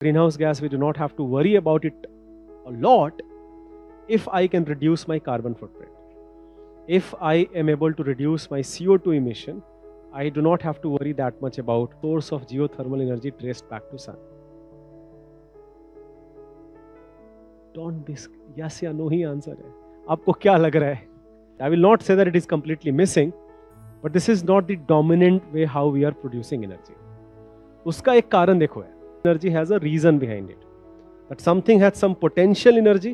Greenhouse gas, we do not have to worry about it a lot if I can reduce my carbon footprint. If I am able to reduce my CO2 emission, I do not have to worry that much about source of geothermal energy traced back to sun. Don't be yes या no ही answer है. आपको क्या लग रहा है? I will not say that it is completely missing, but this is not the dominant way how we are producing energy. उसका एक कारण देखो है. Energy has a reason behind it. That something has some potential energy,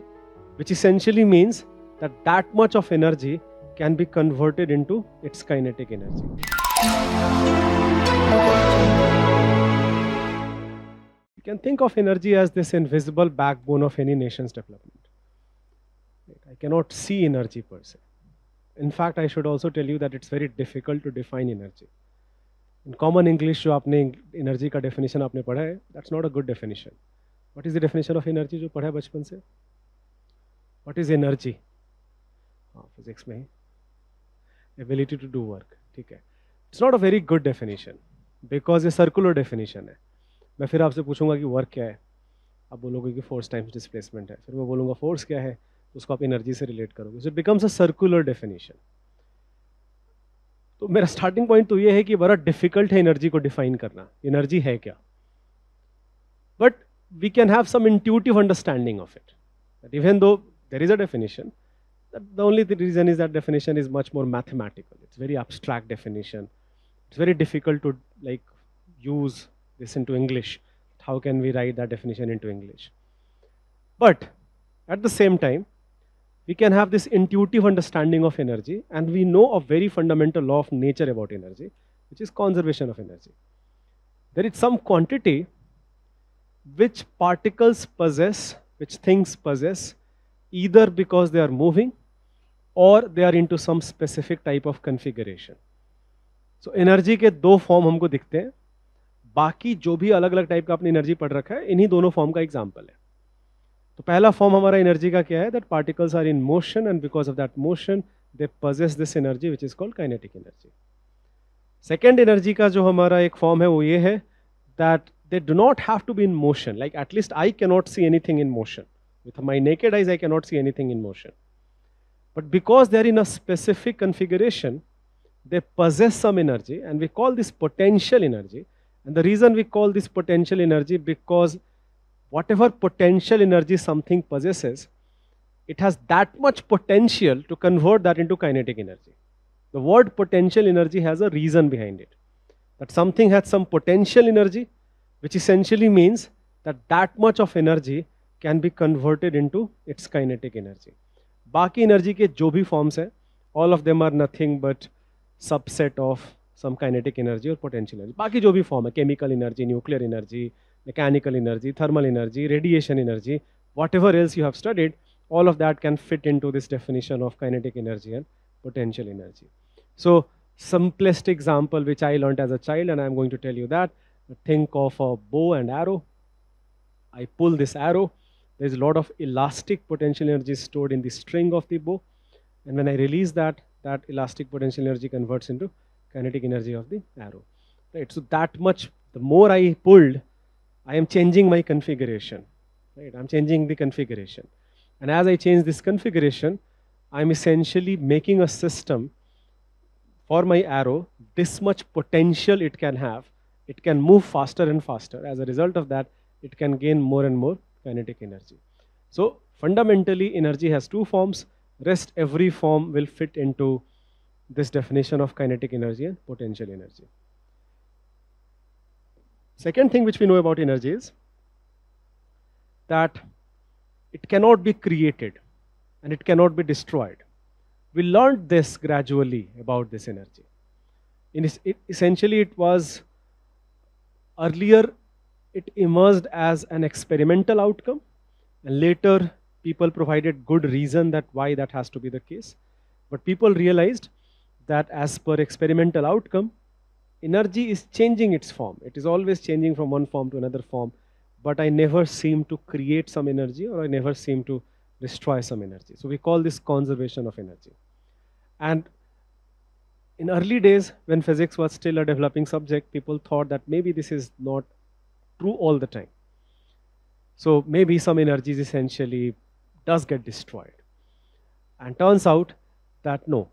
which essentially means that that much of energy can be converted into its kinetic energy. You can think of energy as this invisible backbone of any nation's development. I cannot see energy per se. In fact, I should also tell you that it's very difficult to define energy. In common English, जो आपने energy का definition आपने पढ़ा है, that's not a good definition. What is the definition of energy जो पढ़ा है बचपन से? What is energy? हाँ, physics में ही. Ability to do work. ठीक है. It's not a very good definition because ये circular definition है. मैं फिर आपसे पूछूंगा कि वर्क क्या है, आप बोलोगे कि फोर्स टाइम्स डिस्प्लेसमेंट है, फिर मैं बोलूँगा फोर्स क्या है, तो उसको आप एनर्जी से रिलेट करोगे. So it becomes a circular definition. तो मेरा स्टार्टिंग पॉइंट तो ये है कि बड़ा डिफिकल्ट है एनर्जी को डिफाइन करना. एनर्जी है क्या? But we can have some intuitive understanding of it. That even though there is a definition, the only reason is that definition is much more mathematical. It's very abstract definition. It's very difficult to like use this into English. How can we write that definition into English? But at the same time, we can have this intuitive understanding of energy, and we know a very fundamental law of nature about energy, which is conservation of energy. There is some quantity which particles possess, which things possess, either because they are moving or they are into some specific type of configuration. So energy के दो form हमको दिखते हैं. बाकी जो भी अलग अलग टाइप का अपनी एनर्जी पढ़ रखा है, इन्हीं दोनों फॉर्म का एग्जांपल है. तो पहला फॉर्म हमारा एनर्जी का क्या है? That particles are in motion and because of that motion they possess this energy which is called kinetic energy. Second energy का जो हमारा एक फॉर्म है वो ये है that they do not have to be in motion. Like at least I can not see anything in motion. With my naked eyes I can not see anything in motion, but because they are in a specific configuration they possess some energy, and we call this potential energy. And the reason we call this potential energy, because whatever potential energy something possesses, it has that much potential to convert that into kinetic energy. The word potential energy has a reason behind it. That something has some potential energy, which essentially means that that much of energy can be converted into its kinetic energy. बाकी energy के जो भी forms है, all of them are nothing but subset of some kinetic energy or potential energy. बाकी जो भी form है, chemical energy, nuclear energy, mechanical energy, thermal energy, radiation energy, whatever else you have studied, all of that can fit into this definition of kinetic energy and potential energy. So simplest example which I learned as a child, and I am going to tell you that, think of a bow and arrow. I pull this arrow, there is a lot of elastic potential energy stored in the string of the bow, and when I release that elastic potential energy converts into kinetic energy of the arrow. Right? So that much, the more I pulled, I am changing my configuration. Right? I'm changing the configuration. And as I change this configuration, I'm essentially making a system for my arrow, this much potential it can have. It can move faster and faster. As a result of that, it can gain more and more kinetic energy. So fundamentally, energy has two forms. Rest every form will fit into this definition of kinetic energy and potential energy. Second thing which we know about energy is that it cannot be created and it cannot be destroyed. We learned this gradually about this energy. Essentially, it was earlier, it emerged as an experimental outcome, and later people provided good reason that why that has to be the case. But people realized that as per experimental outcome, energy is changing its form. It is always changing from one form to another form, but I never seem to create some energy, or I never seem to destroy some energy. So we call this conservation of energy. And in early days, when physics was still a developing subject, people thought that maybe this is not true all the time. So maybe some energies essentially does get destroyed. And turns out that no,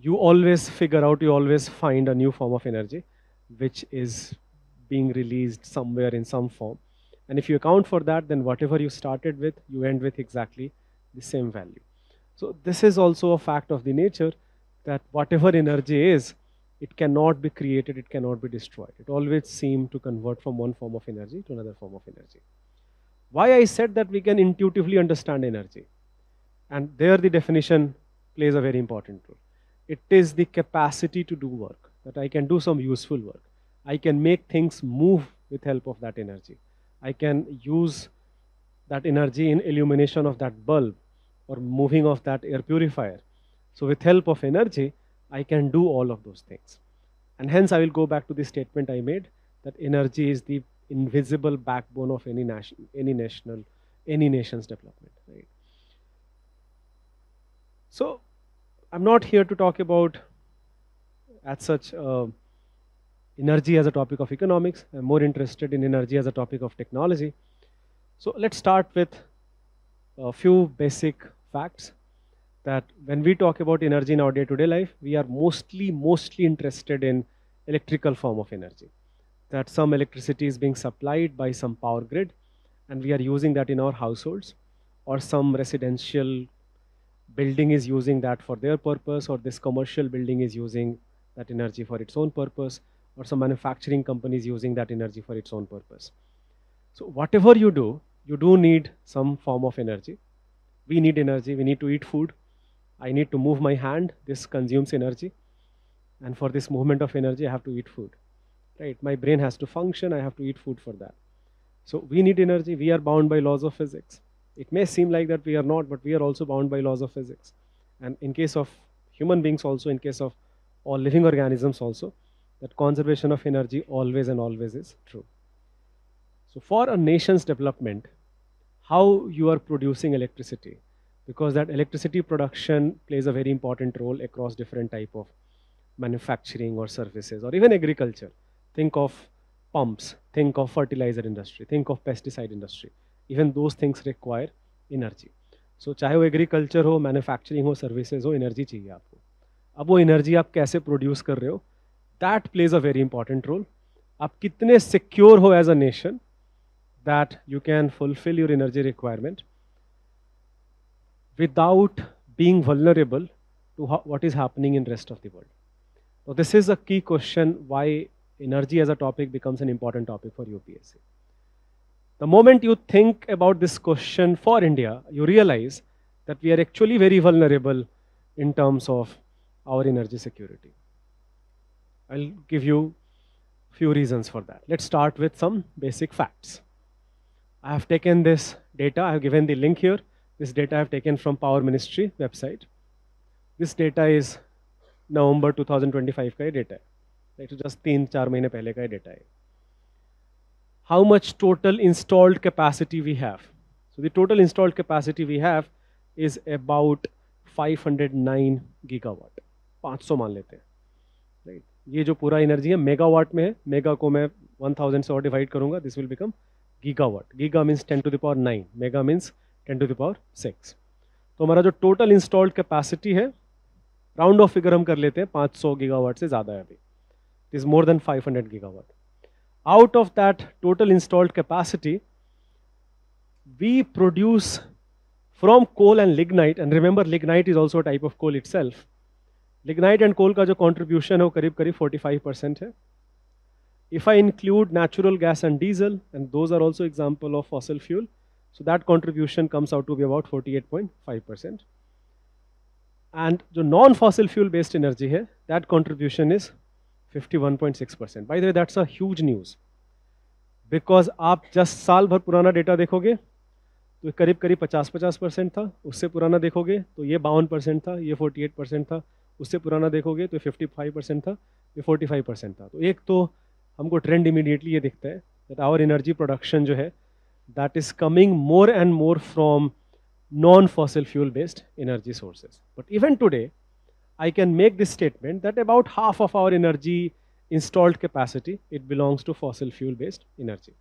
you always figure out, you always find a new form of energy which is being released somewhere in some form. And if you account for that, then whatever you started with, you end with exactly the same value. So this is also a fact of the nature that whatever energy is, it cannot be created, it cannot be destroyed. It always seems to convert from one form of energy to another form of energy. Why I said that we can intuitively understand energy? And there the definition plays a very important role. It is the capacity to do work, that I can do some useful work. I can make things move with help of that energy. I can use that energy in illumination of that bulb or moving of that air purifier. So with help of energy, I can do all of those things. And hence I will go back to the statement I made that energy is the invisible backbone of any nation's development. Right? So I'm not here to talk about as such energy as a topic of economics. I'm more interested in energy as a topic of technology. So let's start with a few basic facts that when we talk about energy in our day-to-day life, we are mostly interested in electrical form of energy. That some electricity is being supplied by some power grid and we are using that in our households, or some residential building is using that for their purpose, or this commercial building is using that energy for its own purpose, or some manufacturing company is using that energy for its own purpose. So whatever you do need some form of energy. We need energy, we need to eat food. I need to move my hand, this consumes energy. And for this movement of energy, I have to eat food. Right? My brain has to function, I have to eat food for that. So we need energy, we are bound by laws of physics. It may seem like that we are not, but we are also bound by laws of physics. And in case of human beings also, in case of all living organisms also, that conservation of energy always and always is true. So for a nation's development, how you are producing electricity, because that electricity production plays a very important role across different type of manufacturing or services or even agriculture. Think of pumps, think of fertilizer industry, think of pesticide industry. Even those things require energy. So चाहे वो agriculture हो, manufacturing हो, services हो, energy चाहिए आपको. अब वो energy आप कैसे produce कर रहे हो, that plays a very important role. आप कितने secure हो as a nation that you can fulfill your energy requirement without being vulnerable to what is happening in rest of the world. So this is a key question why energy as a topic becomes an important topic for UPSC. The moment you think about this question for India, you realize that we are actually very vulnerable in terms of our energy security. I'll give you a few reasons for that. Let's start with some basic facts. I have taken this data, I have given the link here. This data I have taken from Power Ministry website. This data is November 2025 का data है. Right, so just 3-4 महीने पहले का data है. How much total installed capacity we have? So the total installed capacity we have is about 509 gigawatt. 500 मान लेते हैं. Right? ये जो पूरा एनर्जी है मेगावाट में है. मेगा को मैं 1000 से और डिवाइड करूंगा. This will become gigawatt. Giga means 10 to the power 9. Mega means 10 to the power 6. तो हमारा जो टोटल इंस्टॉल्ड कैपेसिटी है, राउंड ऑफ फिगर हम कर लेते हैं, 500 गीगावाट से ज़्यादा है अभी. It is more than 500 gigawatt. Out of that total installed capacity, we produce from coal and lignite, and remember lignite is also a type of coal itself. Lignite and coal का जो contribution है वो करीब करीब 45% है. If I include natural gas and diesel, and those are also example of fossil fuel, so that contribution comes out to be about 48.5%. And जो non-fossil fuel based energy है, that contribution is 51.6%. By the way, that's a huge news. Because आप just साल भर पुराना data देखोगे तो करीब करीब 50% था. उससे पुराना देखोगे तो ये 52% था, ये 48% था. उससे पुराना देखोगे तो 55% था, ये 45% था. तो एक तो हमको ट्रेंड इमीडिएटली ये दिखता है that our energy production जो है that is coming more and more from non-fossil fuel based energy sources. But even today, I can make this statement that about half of our energy installed capacity, it belongs to fossil fuel based energy.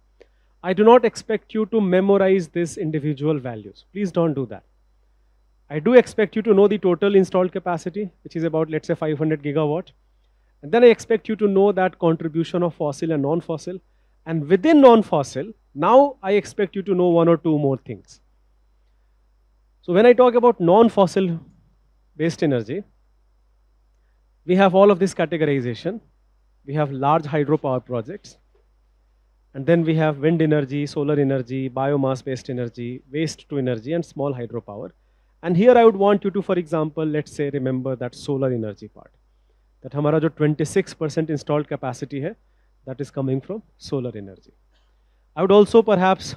I do not expect you to memorize these individual values. Please don't do that. I do expect you to know the total installed capacity, which is about, let's say, 500 gigawatt. And then I expect you to know that contribution of fossil and non-fossil. And within non-fossil, now I expect you to know one or two more things. So when I talk about non-fossil based energy, we have all of this categorization. We have large hydropower projects. And then we have wind energy, solar energy, biomass-based energy, waste-to-energy, and small hydropower. And here I would want you to, for example, let's say, remember that solar energy part. That हमारा जो 26% installed capacity है, that is coming from solar energy. I would also perhaps,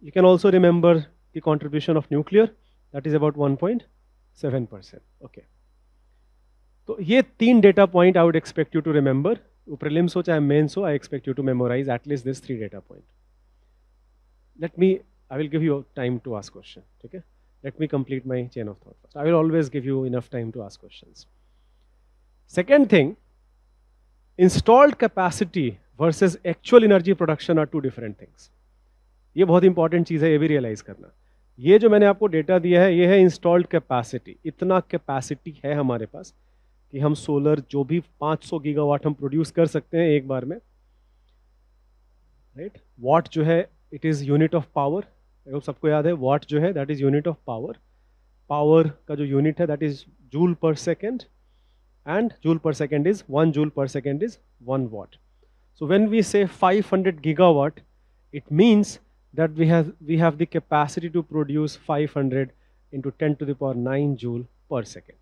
you can also remember the contribution of nuclear, that is about 1.7%. Okay. तो ये 3 data point I would expect you to remember. Prelims हो चाहे mains हो, I expect you to memorize at least this 3 data point. I will give you time to ask question. Okay? Let me complete my chain of thought first. I will always give you enough time to ask questions. Second thing, installed capacity versus actual energy production are two different things. ये बहुत important चीज़ है, ये भी realise करना. ये जो मैंने आपको डेटा दिया है, ये है इंस्टॉल्ड कैपेसिटी. इतना कैपेसिटी है हमारे पास कि हम सोलर जो भी 500 गीगावाट हम प्रोड्यूस कर सकते हैं एक बार में, राइट. वाट जो है, it is unit of power. सबको याद है वाट जो है, that is unit of power. Power का जो यूनिट है, दैट इज जूल पर second, and joule per second is 1 joule per second is 1 watt. So when we say 500 gigawatt, it means that we have the capacity to produce 500 into 10 to the power 9 joule per second.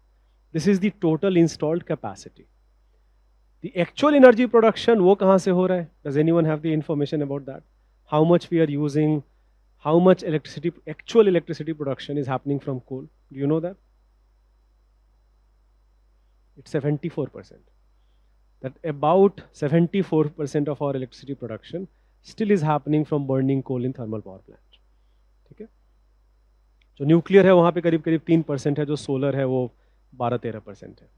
This is the total installed capacity. The actual energy production, वो कहाँ से हो रहा है? Does anyone have the information about that? How much we are using, how much electricity, actual electricity production is happening from coal? Do you know that? It's 74%. That about 74% of our electricity production still is happening from burning coal in thermal power plant. ठीक है? जो nuclear है वहाँ पे करीब करीब 3% है, जो सोलर है वो 12-13% है.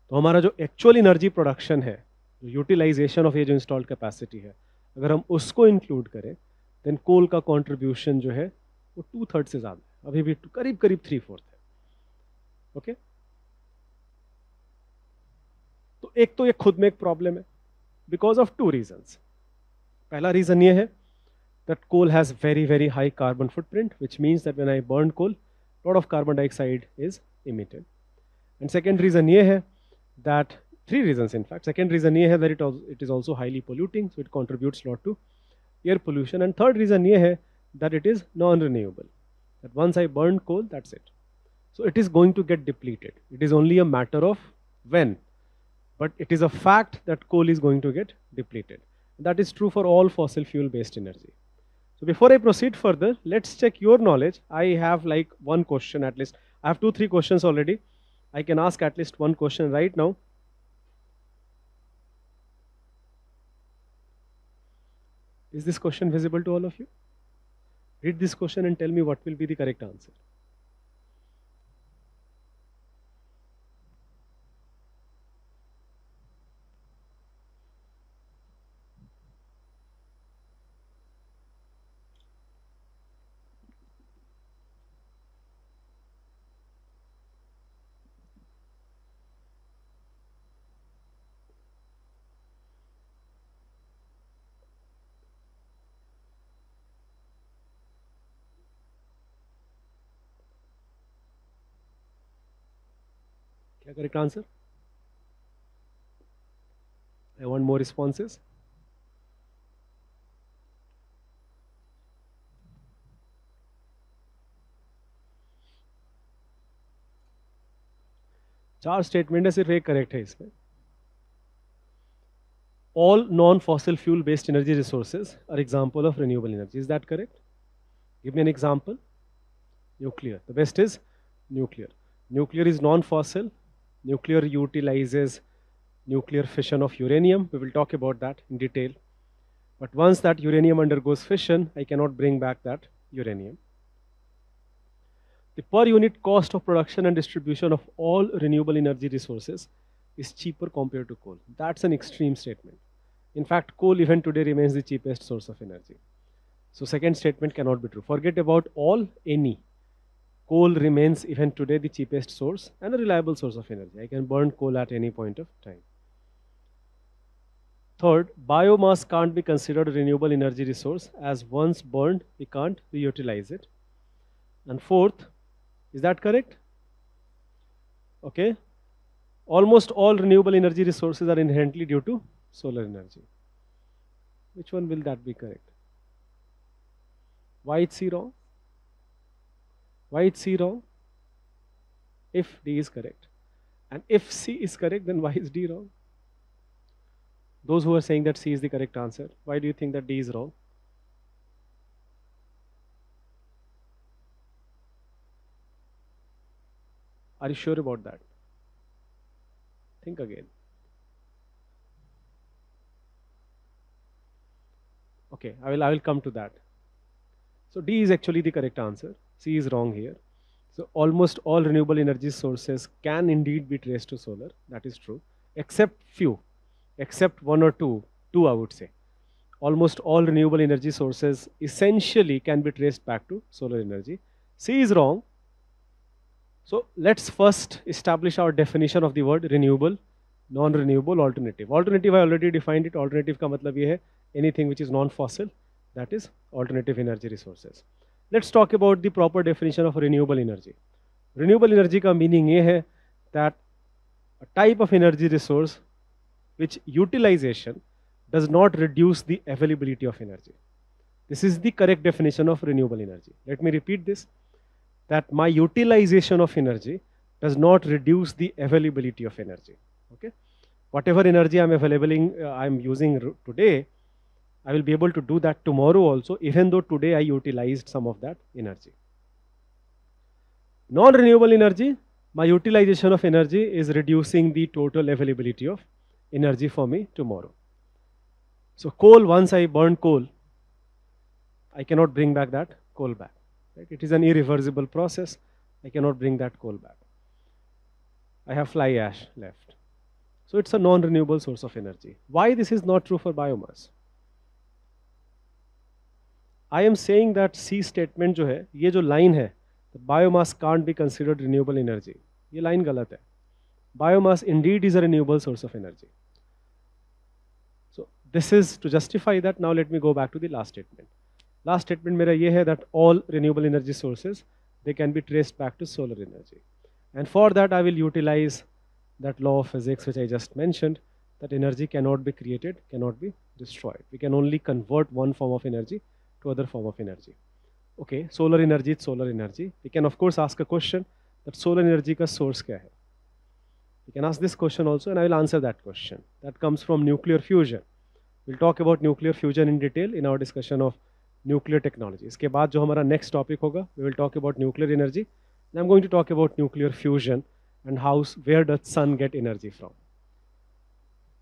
तो हमारा जो एक्चुअल एनर्जी प्रोडक्शन है, जो यूटिलाइजेशन ऑफ ये जो इंस्टॉल्ड कैपेसिटी है, अगर हम उसको इंक्लूड करें, देन कोल का कॉन्ट्रीब्यूशन जो है वो 2/3 से ज़्यादा है, अभी भी करीब करीब 3/4 है. Okay okay? तो एक तो ये खुद में एक प्रॉब्लम है, बिकॉज ऑफ 2 रीजंस. पहला रीजन ये है that coal has very very high carbon footprint, which means that when I burn coal, lot of carbon dioxide is emitted. And second reason ये है that 3 reasons in fact. Second reason ये है that it is also highly polluting, so it contributes lot to air pollution. And third reason ये है that it is non renewable, that once I burn coal, that's it. So it is going to get depleted. It is only a matter of when. But it is a fact that coal is going to get depleted. That is true for all fossil fuel based energy. So before I proceed further, let's check your knowledge. I have like one question at least. I have 2-3 questions already. I can ask at least one question right now. Is this question visible to all of you? Read this question and tell me what will be the correct answer. क्या correct answer? I want more responses. चार statement है, सिर्फ एक correct है इसमें. All non-fossil fuel based energy resources are example of renewable energy. Is that correct? Give me an example. Nuclear. The best is nuclear. Nuclear is non-fossil. Nuclear utilizes nuclear fission of uranium. We will talk about that in detail. But once that uranium undergoes fission, I cannot bring back that uranium. The per unit cost of production and distribution of all renewable energy resources is cheaper compared to coal. That's an extreme statement. In fact, coal even today remains the cheapest source of energy. So second statement cannot be true. Forget about all, any. Coal remains even today the cheapest source and a reliable source of energy. I can burn coal at any point of time. Third, biomass can't be considered a renewable energy resource, as once burned, we can't reutilize it. And fourth, is that correct? Okay. Almost all renewable energy resources are inherently due to solar energy. Which one will that be correct? Why it's C wrong? Why it's C wrong? If D is correct. And if C is correct, then why is D wrong? Those who are saying that C is the correct answer, why do you think that D is wrong? Are you sure about that? Think again. Okay, I will come to that. So D is actually the correct answer. C is wrong here. So almost all renewable energy sources can indeed be traced to solar. That is true. Except few. Except one or two I would say. Almost all renewable energy sources essentially can be traced back to solar energy. C is wrong. So let's first establish our definition of the word renewable, non-renewable, alternative. Alternative, I already defined it. Alternative का मतलब ये है anything which is non-fossil, that is alternative energy resources. Let's talk about the proper definition of renewable energy. Renewable energy का meaning ये है that a type of energy resource which utilization does not reduce the availability of energy. This is the correct definition of renewable energy. Let me repeat this, that my utilization of energy does not reduce the availability of energy. Okay, whatever energy I'm using today, I will be able to do that tomorrow also, even though today I utilized some of that energy. Non-renewable energy, my utilization of energy is reducing the total availability of energy for me tomorrow. So coal, once I burn coal, I cannot bring back that coal back. Right? It is an irreversible process. I cannot bring that coal back. I have fly ash left. So it's a non-renewable source of energy. Why this is not true for biomass? I am saying that C statement जो है, ये जो line है, the biomass can't be considered renewable energy. ये line गलत है. Biomass indeed is a renewable source of energy. So this is to justify that. Now let me go back to the last statement. Last statement मेरा ये है that all renewable energy sources, they can be traced back to solar energy. And for that I will utilize that law of physics which I just mentioned, that energy cannot be created, cannot be destroyed. We can only convert one form of energy to other form of energy. Okay, solar energy is solar energy. We can of course ask a question that solar energy का source क्या है? We can ask this question also and I will answer that question. That comes from nuclear fusion. We'll talk about nuclear fusion in detail in our discussion of nuclear technology. इसके बाद जो हमारा next topic होगा, we will talk about nuclear energy. And I'm going to talk about nuclear fusion and where does sun get energy from.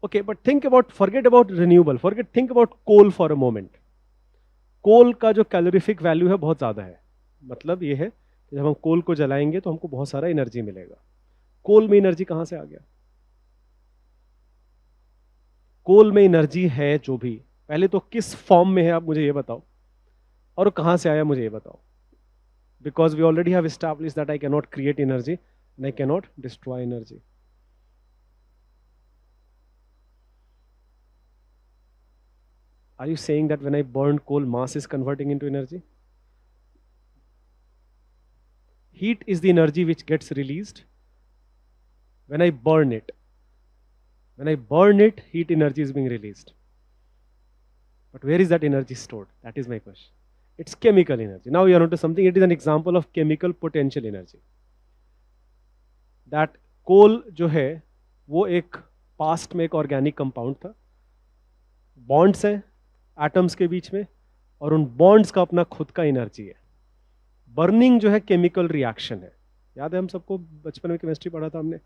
Okay, but forget about renewable, think about coal for a moment. कोल का जो calorific value है बहुत ज़्यादा है. मतलब ये है कि जब हम कोल को जलाएंगे तो हमको बहुत सारा एनर्जी मिलेगा. कोल में एनर्जी कहाँ से आ गया? कोल में एनर्जी है जो भी, पहले तो किस फॉर्म में है आप मुझे ये बताओ, और कहाँ से आया मुझे ये बताओ. Because we already have established that I can not create energy and I can not destroy energy. Are you saying that when I burn coal, mass is converting into energy? Heat is the energy which gets released when I burn it. When I burn it, heat energy is being released. But where is that energy stored? That is my question. It's chemical energy. Now you are onto something. It is an example of chemical potential energy. That coal जो है वो एक past में एक organic compound था. Bonds है atoms के बीच में और उन बॉन्ड्स का अपना खुद का एनर्जी है. बर्निंग जो है केमिकल रिएक्शन है. याद है हम सबको बचपन में केमिस्ट्री पढ़ा था हमने.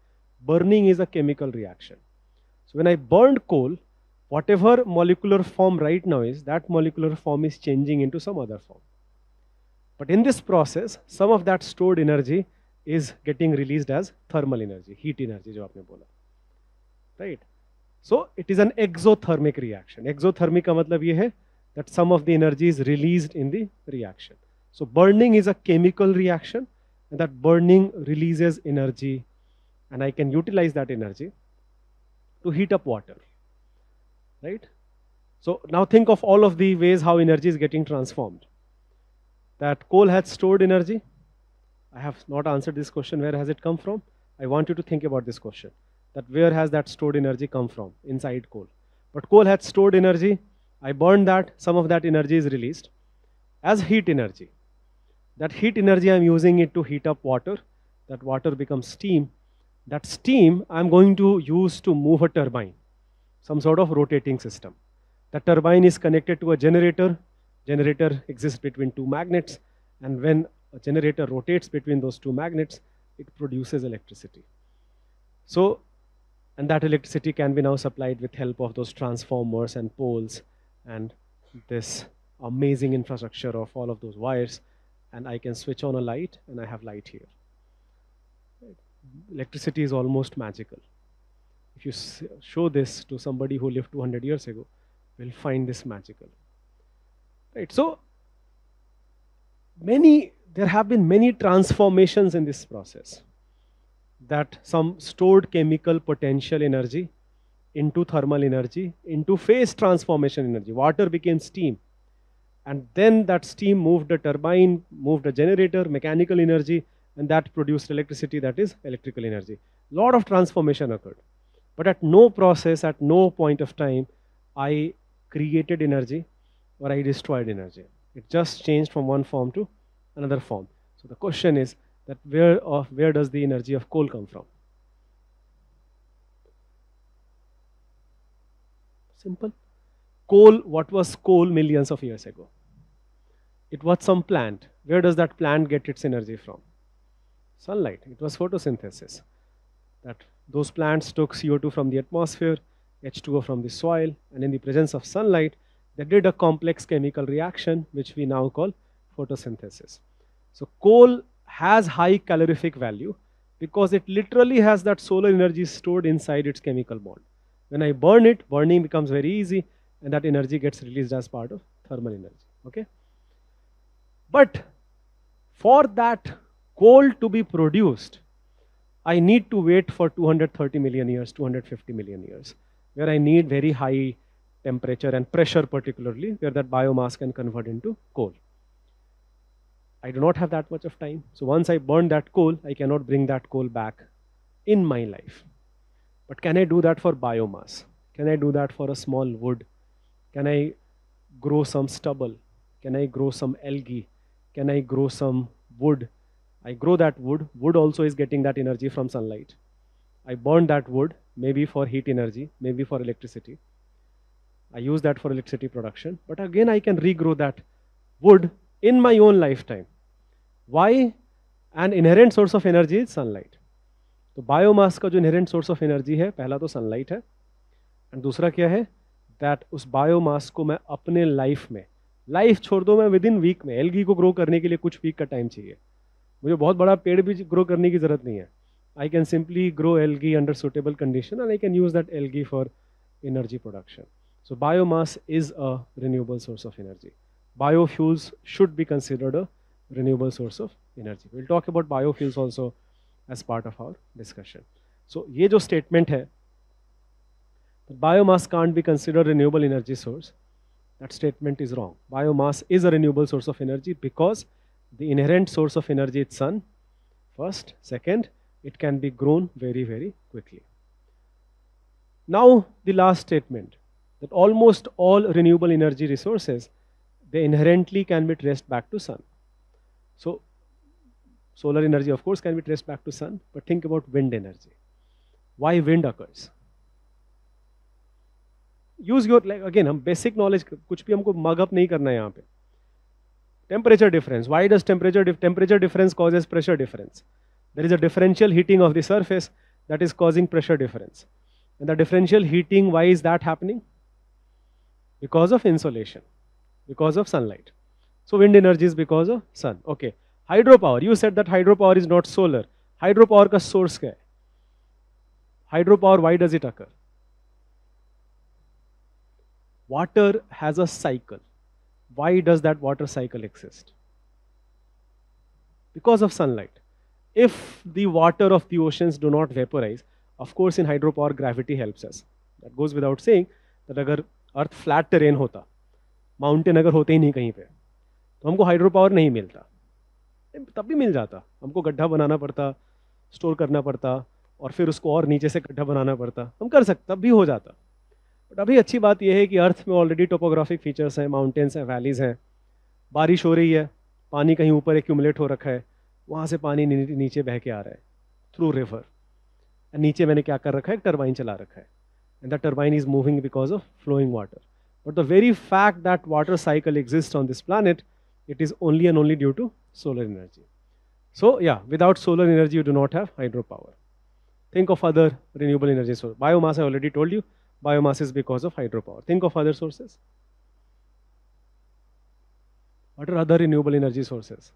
Burning is a chemical reaction. So when I burn coal, whatever molecular form right now is, that molecular form is changing into some other form. But in this process, some of that stored energy is getting released as thermal energy, heat energy जो आपने बोला, right? So it is an exothermic reaction. Exothermic का मतलब ये है that some of the energy is released in the reaction. So burning is a chemical reaction, and that burning releases energy, and I can utilize that energy to heat up water, right? So now think of all of the ways how energy is getting transformed. That coal has stored energy. I have not answered this question, where has it come from? I want you to think about this question, that where has that stored energy come from inside coal? But coal has stored energy, I burned that, some of that energy is released as heat energy. That heat energy I'm using it to heat up water, that water becomes steam. That steam I'm going to use to move a turbine, some sort of rotating system. The turbine is connected to a generator. Generator exists between two magnets, and when a generator rotates between those two magnets, it produces electricity. So, and that electricity can be now supplied with help of those transformers and poles and this amazing infrastructure of all of those wires, and I can switch on a light and I have light here. Electricity is almost magical. If you show this to somebody who lived 200 years ago, will find this magical. Right? So there have been many transformations in this process. That some stored chemical potential energy into thermal energy, into phase transformation energy. Water became steam. And then that steam moved a turbine, moved a generator, mechanical energy, and that produced electricity, that is electrical energy. Lot of transformation occurred. But at no process, at no point of time, I created energy or I destroyed energy. It just changed from one form to another form. So the question is that where does the energy of coal come from? Simple. Coal, what was coal millions of years ago? It was some plant. Where does that plant get its energy from? Sunlight. It was photosynthesis. That those plants took CO2 from the atmosphere, H2O from the soil, and in the presence of sunlight, they did a complex chemical reaction, which we now call photosynthesis. So coal has high calorific value because it literally has that solar energy stored inside its chemical bond. When I burn it, burning becomes very easy, and that energy gets released as part of thermal energy. Okay? But for that coal to be produced, I need to wait for 230 million years, 250 million years, where I need very high temperature and pressure particularly, where that biomass can convert into coal. I do not have that much of time. So once I burn that coal, I cannot bring that coal back in my life. But can I do that for biomass? Can I do that for a small wood? Can I grow some stubble? Can I grow some algae? Can I grow some wood? I grow that wood. Wood also is getting that energy from sunlight. I burn that wood, maybe for heat energy, maybe for electricity. I use that for electricity production. But again, I can regrow that wood in my own lifetime. Why? An inherent source of energy is sunlight. तो biomass का जो inherent source of energy है, पहला तो sunlight है, and दूसरा क्या है, दैट उस बायोमास को मैं अपने लाइफ में, लाइफ छोड़ दो, मैं विद इन वीक में, एल्गी को ग्रो करने के लिए कुछ वीक का टाइम चाहिए, मुझे बहुत बड़ा पेड़ भी ग्रो करने की जरूरत नहीं है. I can simply grow algae under suitable condition and I can use that algae for energy production. So biomass is a renewable source of energy. Biofuels should be considered a renewable source of energy. We'll talk about biofuels also as part of our discussion. So, ये जो statement है, biomass can't be considered a renewable energy source. That statement is wrong. Biomass is a renewable source of energy because the inherent source of energy is sun. First, second, it can be grown very, very quickly. Now, the last statement, that almost all renewable energy resources, they inherently can be traced back to sun. So, solar energy of course can be traced back to sun, but think about wind energy. Why wind occurs? Use your, like again, हम basic knowledge, कुछ भी हमको mug up नहीं करना है यहाँ पे. Temperature difference. Why does temperature difference causes pressure difference? There is a differential heating of the surface that is causing pressure difference. And the differential heating, why is that happening? Because of insolation. Because of sunlight. So wind energy is because of sun. Okay. Hydropower. You said that hydropower is not solar. Hydropower का source क्या है? Hydropower, why does it occur? water has a cycle. Why does that water cycle exist? Because of sunlight. If the water of the oceans do not vaporize, of course in hydropower gravity helps us. That goes without saying that अगर अर्थ flat terrain होता, mountain अगर होते ही नहीं कहीं पे, तो हमको hydro power नहीं मिलता. तब भी मिल जाता, हमको गड्ढा बनाना पड़ता, स्टोर करना पड़ता, और फिर उसको और नीचे से गड्ढा बनाना पड़ता. हम कर सकते, तब भी हो जाता. बट अभी अच्छी बात यह है कि अर्थ में ऑलरेडी टोपोग्राफिक फीचर्स हैं, माउंटेन्स हैं, वैलीज हैं, बारिश हो रही है, पानी कहीं ऊपर एक्यूमुलेट हो रखा है, वहाँ से पानी नीचे बह के आ रहा है थ्रू रिवर. नीचे मैंने क्या कर रखा है, टरबाइन चला रखा है, and the turbine is moving because of flowing water. But the very fact that water cycle exist on this planet, it is only and only due to solar energy. So yeah, without solar energy you do not have hydropower. Think of other renewable energy sources. Biomass I already told you, biomass is because of hydropower. Think of other sources. What are other renewable energy sources?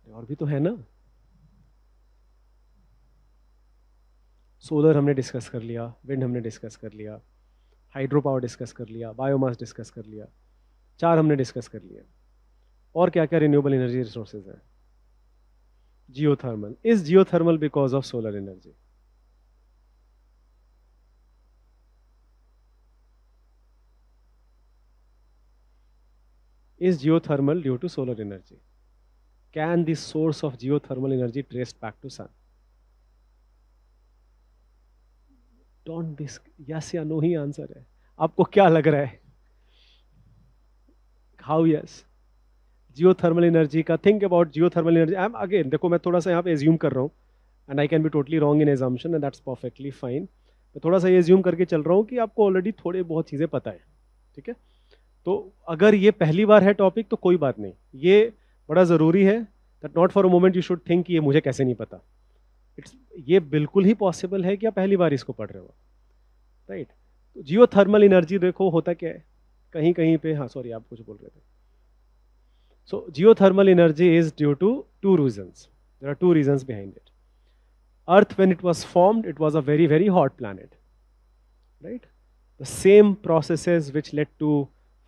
और भी तो है ना. Solar हमने discuss कर लिया, wind हमने discuss कर लिया, हाइड्रो पावर डिस्कस कर लिया, बायोमास डिस्कस कर लिया, 4 हमने डिस्कस कर लिया. और क्या क्या रिन्यूएबल एनर्जी रिसोर्सेज हैं? Geothermal. Is geothermal because of solar energy? Is geothermal due to solar energy? Can the source of geothermal energy traced back to sun? Don't be, yes या नो ही answer है. आपको क्या लग रहा है? How yes? Geothermal energy का, think about geothermal energy. I am again, देखो मैं थोड़ा सा यहाँ पे एज्यूम कर रहा हूँ, and I can be totally wrong in assumption, and that's perfectly fine. मैं थोड़ा सा ये एज्यूम करके चल रहा हूँ कि आपको ऑलरेडी थोड़े बहुत चीज़ें पता है, ठीक है. तो अगर ये पहली बार है टॉपिक तो कोई बात नहीं, ये बड़ा ज़रूरी है that not for a moment you should think ये मुझे कैसे नहीं पता. ये बिल्कुल ही पॉसिबल है कि आप पहली बार इसको पढ़ रहे हो, राइट. तो जियोथर्मल एनर्जी देखो होता क्या है, कहीं कहीं पे, हाँ सॉरी आप कुछ बोल रहे थे. So geothermal energy is due to 2 reasons. There are 2 reasons behind it. Earth, when it was formed, it was a very, very hot planet, right? The same processes which led to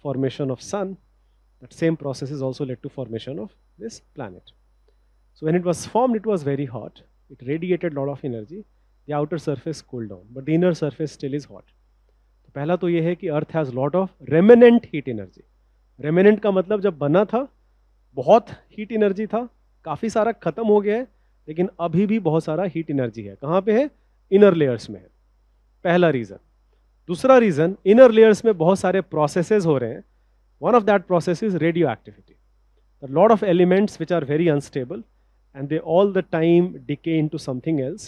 formation of sun, that same processes also led to formation of this planet. So when it was formed, it was very hot. It radiated a lot of energy. The outer surface cooled down, but the inner surface still is hot. तो पहला तो ये है कि earth has lot of remnant heat energy. Remnant का मतलब जब बना था बहुत हीट एनर्जी था, काफी सारा खत्म हो गया है, लेकिन अभी भी बहुत सारा हीट एनर्जी है. कहाँ पे है? इनर लेयर्स में है. पहला रीजन. दूसरा रीजन, इनर लेयर्स में बहुत सारे प्रोसेसेस हो रहे हैं. One of that process is radioactivity. The lot of elements which are very unstable and they all the time decay into something else,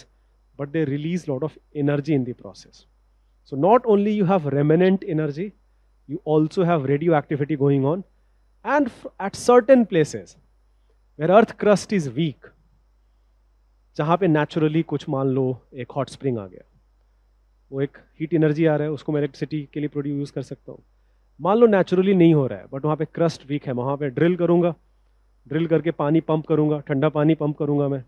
but they release a lot of energy in the process. So not only you have remnant energy, you also have radioactivity going on, and at certain places where earth crust is weak, जहाँ पे naturally कुछ मान लो एक hot spring आ गया, वो एक heat energy आ रहा है, उसको मैं electricity के लिए प्रोड्यूस कर सकता हूँ. मान लो naturally नहीं हो रहा है, but वहाँ पे crust weak है, वहाँ पे ड्रिल करूँगा, ड्रिल करके पानी पंप करूंगा, ठंडा पानी पंप करूंगा मैं,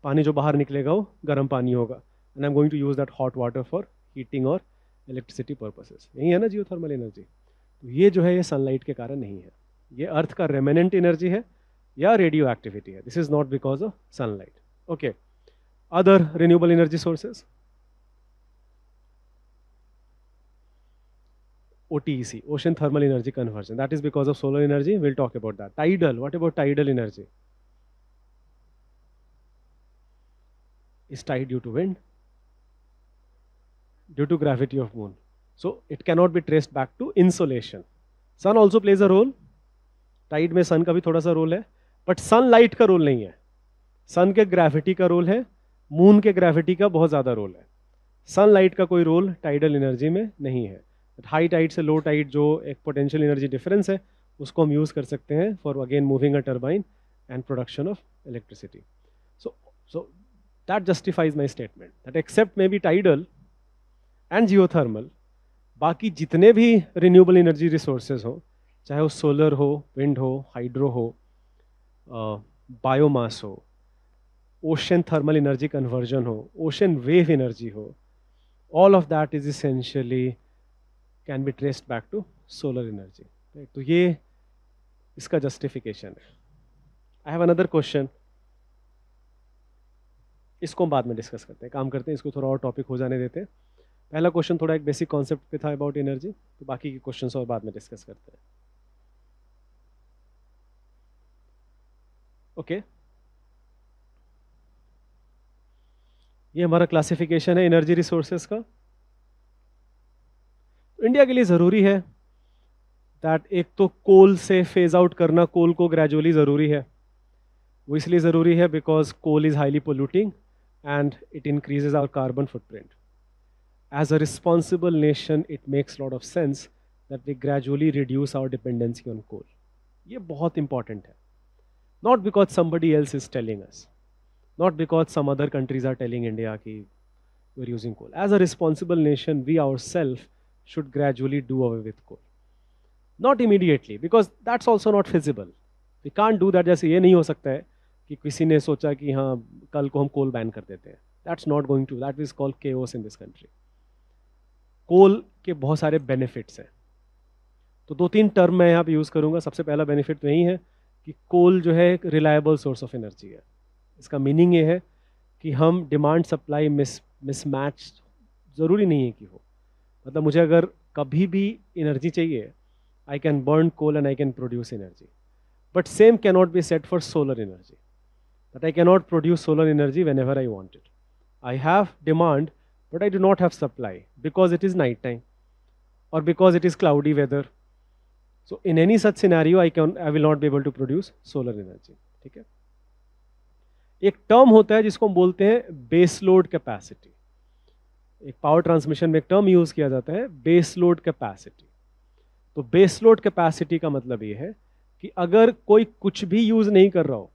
पानी जो बाहर निकलेगा वो गर्म पानी होगा, and I am going to use that hot water for heating और इलेक्ट्रिसिटी पर्पसेस. यही है ना जियोथर्मल एनर्जी. तो ये जो है ये सनलाइट के कारण नहीं है, ये अर्थ का रेमिनेंट एनर्जी है या रेडियो एक्टिविटी है. This is not because of sunlight. Okay, other renewable energy sources. OTEC, Ocean Thermal Energy Conversion. That is because of solar energy. We'll talk about that. Tidal. What about tidal energy? Is tide due to wind? Due to gravity of moon. So it cannot be traced back to insolation. Sun also plays a role. Tide में sun का भी थोड़ा सा role है, but sunlight का role नहीं है. sun के gravity का रोल है, moon के gravity का बहुत ज़्यादा रोल है. sunlight का कोई रोल tidal energy में नहीं है. हाई टाइड से लो टाइड जो एक पोटेंशियल एनर्जी डिफरेंस है, उसको हम यूज़ कर सकते हैं for again moving a turbine and production of electricity. So that justifies my statement that except maybe tidal and geothermal, बाकी जितने भी रिन्यूएबल एनर्जी रिसोर्सेज हो, चाहे वो सोलर हो, विंड हो, हाइड्रो हो, बायोमास हो, ओशन थर्मल एनर्जी कन्वर्जन हो, ओशन वेव एनर्जी हो, all of that is essentially can be traced back to solar energy, right? तो ये इसका justification है. I have another question. इसको हम बाद में डिस्कस करते हैं, काम करते हैं, इसको थोड़ा और टॉपिक हो जाने देते हैं. पहला क्वेश्चन थोड़ा एक बेसिक कॉन्सेप्ट पे था अबाउट एनर्जी, तो बाकी के क्वेश्चंस और बाद में डिस्कस करते हैं. ओके, ये हमारा क्लासिफिकेशन है एनर्जी रिसोर्सेज का. इंडिया के लिए ज़रूरी है दैट एक तो कोल से फेज आउट करना, कोल को ग्रेजुअली ज़रूरी है. वो इसलिए ज़रूरी है because coal is highly polluting and it increases our carbon footprint. As a responsible nation, it makes a lot of sense that we gradually reduce our dependency on coal. ये बहुत important है. Not because somebody else is telling us, not because some other countries are telling India कि we're using coal. As a responsible nation, we ourselves should gradually do away with coal. Not immediately, because that's also not feasible. We can't do that. जैसे ये नहीं हो सकता है कि किसी ने सोचा कि हाँ कल को हम कोल बैन कर देते हैं. That's not going to, that is called chaos in this country. Coal के बहुत सारे बेनिफिट्स हैं, तो 2-3 टर्म मैं यहाँ पे यूज़ करूँगा. सबसे पहला बेनिफिट तो यही है कि कोल जो है एक रिलायबल सोर्स ऑफ एनर्जी है. इसका मीनिंग ये है कि हम डिमांड सप्लाई मिसमैच ज़रूरी नहीं है कि हो. मतलब मुझे अगर कभी भी एनर्जी चाहिए, I can burn coal and I can produce energy. But same cannot be set for solar energy. That I cannot produce solar energy whenever I want it. I have demand, but I do not have supply because it is night time or because it is cloudy weather. So in any such scenario, I will not be able to produce solar energy. ठीक है. एक term होता है जिसको हम बोलते हैं base load capacity. एक पावर ट्रांसमिशन में एक टर्म यूज किया जाता है बेस लोड कैपेसिटी. तो बेस लोड कैपेसिटी का मतलब ये है कि अगर कोई कुछ भी यूज नहीं कर रहा हो,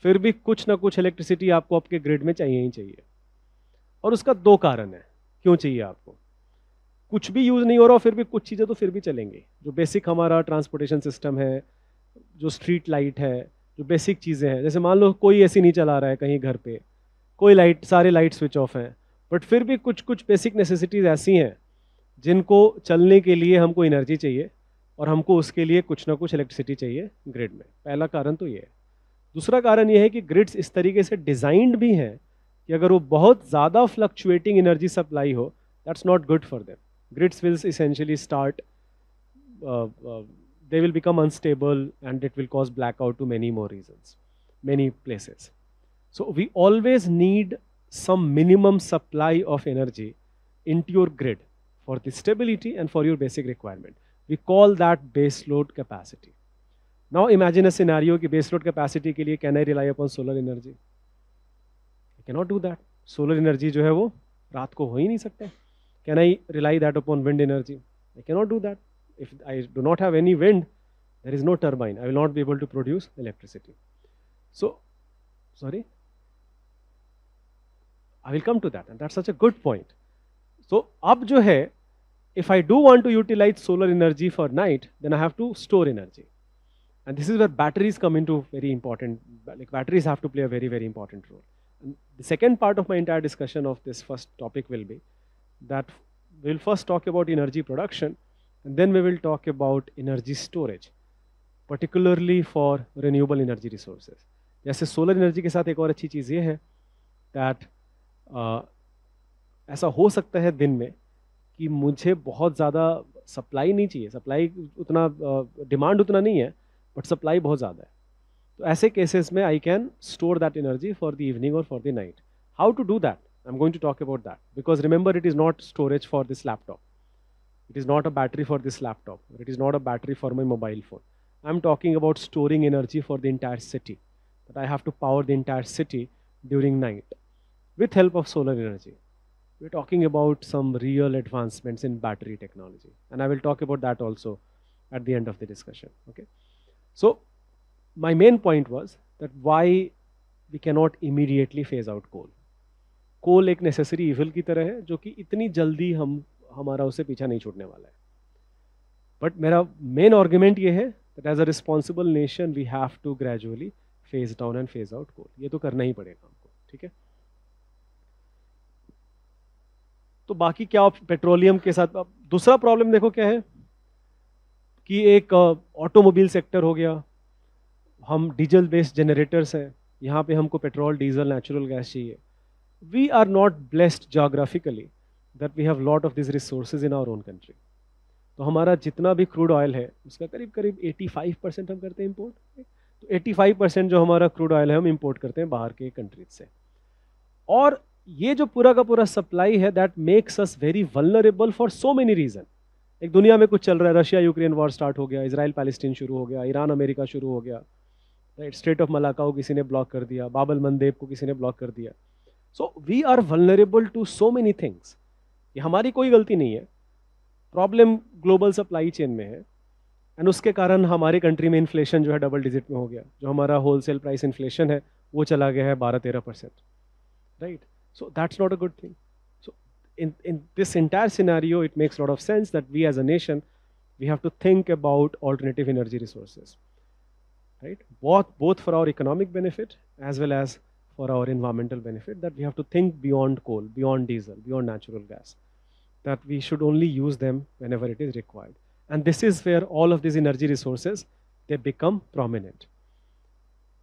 फिर भी कुछ ना कुछ इलेक्ट्रिसिटी आपको आपके ग्रिड में चाहिए ही चाहिए. और उसका 2 कारण है क्यों चाहिए आपको. कुछ भी यूज नहीं हो रहा हो, फिर भी कुछ चीज़ें तो फिर भी चलेंगी. जो बेसिक हमारा ट्रांसपोर्टेशन सिस्टम है, जो स्ट्रीट लाइट है, जो बेसिक चीज़ें हैं, जैसे मान लो कोई एसी नहीं चला रहा है कहीं घर पे, कोई लाइट, सारे लाइट स्विच ऑफ हैं, बट फिर भी कुछ कुछ बेसिक नेसेसिटीज़ ऐसी हैं जिनको चलने के लिए हमको एनर्जी चाहिए और हमको उसके लिए कुछ ना कुछ इलेक्ट्रिसिटी चाहिए ग्रिड में. पहला कारण तो ये है. दूसरा कारण ये है कि ग्रिड्स इस तरीके से डिज़ाइंड भी हैं कि अगर वो बहुत ज़्यादा फ्लक्चुएटिंग एनर्जी सप्लाई हो, that's not good for them. Grids will essentially start, they will become unstable and it will cause blackout to many more reasons, many places. So we always need some minimum supply of energy into your grid for the stability and for your basic requirement. We call that base load capacity. Now imagine a scenario कि base load capacity के लिए can I rely upon solar energy? I cannot do that. Solar energy जो है वो रात को हो ही नहीं सकता. Can I rely that upon wind energy? I cannot do that. If I do not have any wind, there is no turbine. I will not be able to produce electricity. So, sorry? I will come to that, and that's such a good point. So, अब जो है, if I do want to utilize solar energy for night, then I have to store energy. And this is where batteries come into very important, like batteries have to play a very, very important role. And the second part of my entire discussion of this first topic will be that we'll first talk about energy production, and then we will talk about energy storage, particularly for renewable energy resources. जैसे solar energy के साथ एक और अच्छी चीज़ ये है that ऐसा हो सकता है दिन में कि मुझे बहुत ज़्यादा सप्लाई नहीं चाहिए, सप्लाई उतना डिमांड उतना नहीं है, बट सप्लाई बहुत ज़्यादा है. तो ऐसे केसेस में I can store that energy for the evening और for the night. How to do that? I am going to talk about that because remember it is not storage for this laptop, it is not a battery for this laptop, it is not a battery for my mobile phone. I'm talking about storing energy for the entire city, that I have to power the entire city during night with help of solar energy. We're talking about some real advancements in battery technology, and I will talk about that also at the end of the discussion. Okay, so my main point was that why we cannot immediately phase out coal. कोल एक necessary evil की तरह है जो कि इतनी जल्दी हमारा उससे पीछा नहीं छूटने वाला है. बट मेरा मेन आर्ग्यूमेंट ये है that as a responsible nation we have to gradually phase down and phase out coal. ये तो करना ही पड़ेगा हमको. ठीक है, तो तो बाकी क्या पेट्रोलियम के साथ, दूसरा प्रॉब्लम देखो क्या है कि एक ऑटोमोबाइल सेक्टर हो गया, हम डीजल बेस्ड जनरेटर्स हैं, यहाँ पे हमको पेट्रोल डीजल नेचुरल गैस चाहिए. We are not blessed geographically that we have lot of this resources in our own country. तो हमारा जितना भी क्रूड ऑयल है उसका करीब करीब 85% हम करते हैं इम्पोर्ट. तो 85% जो हमारा क्रूड ऑयल है हम इम्पोर्ट करते हैं बाहर के कंट्रीज से. और ये जो पूरा का पूरा सप्लाई है that makes us very vulnerable for so many reason. एक दुनिया में कुछ चल रहा है, रशिया यूक्रेन वॉर स्टार्ट हो गया, इसराइल पैलेस्टीन शुरू हो गया, ईरान अमेरिका शुरू हो गया, राइट, स्ट्रेट ऑफ मलाका को किसी ने ब्लॉक कर दिया, बाबल मंदेब को किसी ने ब्लॉक कर दिया. So we are vulnerable to so many things. ये हमारी कोई गलती नहीं है, प्रॉब्लम ग्लोबल सप्लाई चेन में है. एंड उसके कारण हमारे कंट्री में इन्फ्लेशन जो है डबल डिजिट में हो गया. जो हमारा होलसेल प्राइस इन्फ्लेशन है वो चला गया है 12-13%, right. So that's not a good thing. So in this entire scenario it makes a lot of sense that we as a nation we have to think about alternative energy resources, right, both for our economic benefit as well as for our environmental benefit, that we have to think beyond coal, beyond diesel, beyond natural gas, that we should only use them whenever it is required. And this is where all of these energy resources, they become prominent.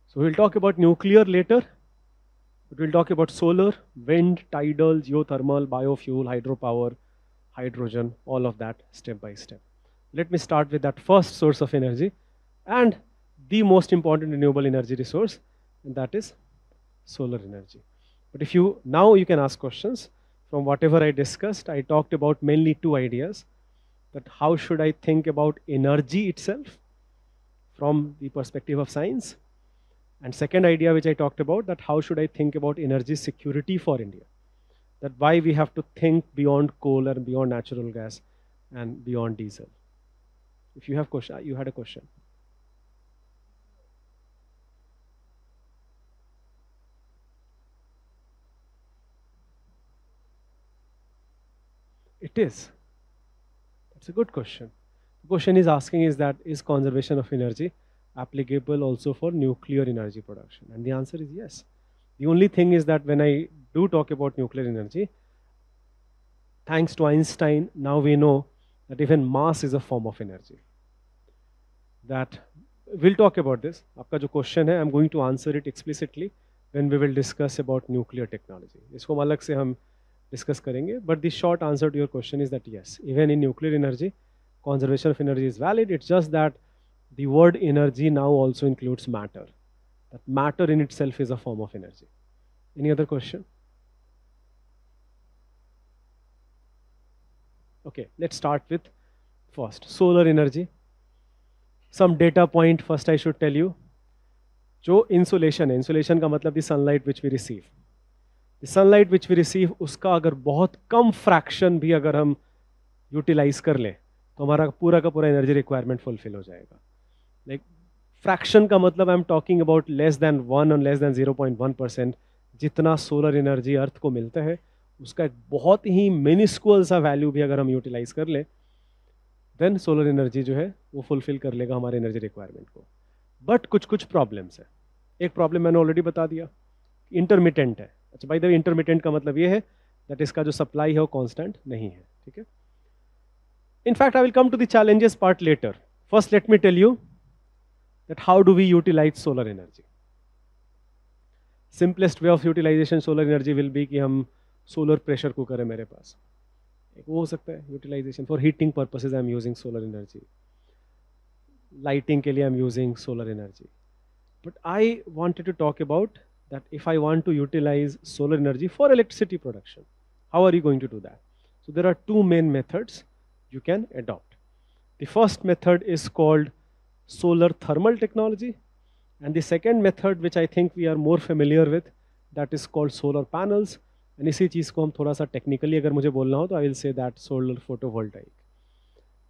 So we'll talk about nuclear later, but we'll talk about solar, wind, tidal, geothermal, biofuel, hydropower, hydrogen, all of that step by step. Let me start with that first source of energy and the most important renewable energy resource, and that is solar energy. But if you, now you can ask questions. From whatever I discussed, I talked about mainly two ideas, that how should I think about energy itself from the perspective of science, and second idea which I talked about, that how should I think about energy security for India, that why we have to think beyond coal and beyond natural gas and beyond diesel. If you have question, you had a question. It is. That's a good question. The question is asking is that is conservation of energy applicable also for nuclear energy production? And the answer is yes. The only thing is that when I do talk about nuclear energy, thanks to Einstein, now we know that even mass is a form of energy. That we'll talk about this. आपका जो question है, I'm going to answer it explicitly when we will discuss about nuclear technology. इसको हम अलग से हम discuss करेंगे. But the short answer to your question is that yes, even in nuclear energy, conservation of energy is valid. It's just that the word energy now also includes matter. That matter in itself is a form of energy. Any other question? Okay, let's start with first solar energy. Some data point first I should tell you. जो insolation है, insolation का मतलब the sunlight which we receive. The sunlight which we receive, उसका अगर बहुत कम fraction भी अगर हम utilize कर लें, तो हमारा पूरा का पूरा energy requirement fulfill हो जाएगा. Like fraction का मतलब I am talking about less than 1 और less than 0.1%. जितना solar energy अर्थ को मिलता है, उसका एक बहुत ही minuscule सा value भी अगर हम utilize कर लें, then solar energy जो है वो fulfill कर लेगा हमारे energy requirement को. But कुछ problems है. एक problem मैंने already बता दिया, intermittent है. अच्छा भाई, द intermittent का मतलब ये है that इसका जो supply है वो constant नहीं है. ठीक है? In fact, I will come to the challenges part later. First, let me tell you that how do we utilize solar energy. Simplest way of utilization solar energy will be कि हम solar pressure cooker है मेरे पास, एक वो हो सकता है utilization. For heating purposes I am using solar energy. Lighting के लिए I am using solar energy. But I wanted to talk about that if I want to utilize solar energy for electricity production, how are you going to do that? So there are two main methods you can adopt. The first method is called solar thermal technology, and the second method which I think we are more familiar with, that is called solar panels. And इसी चीज़ को हम थोड़ा सा technically अगर मुझे बोलना हो तो I will say that solar photovoltaic.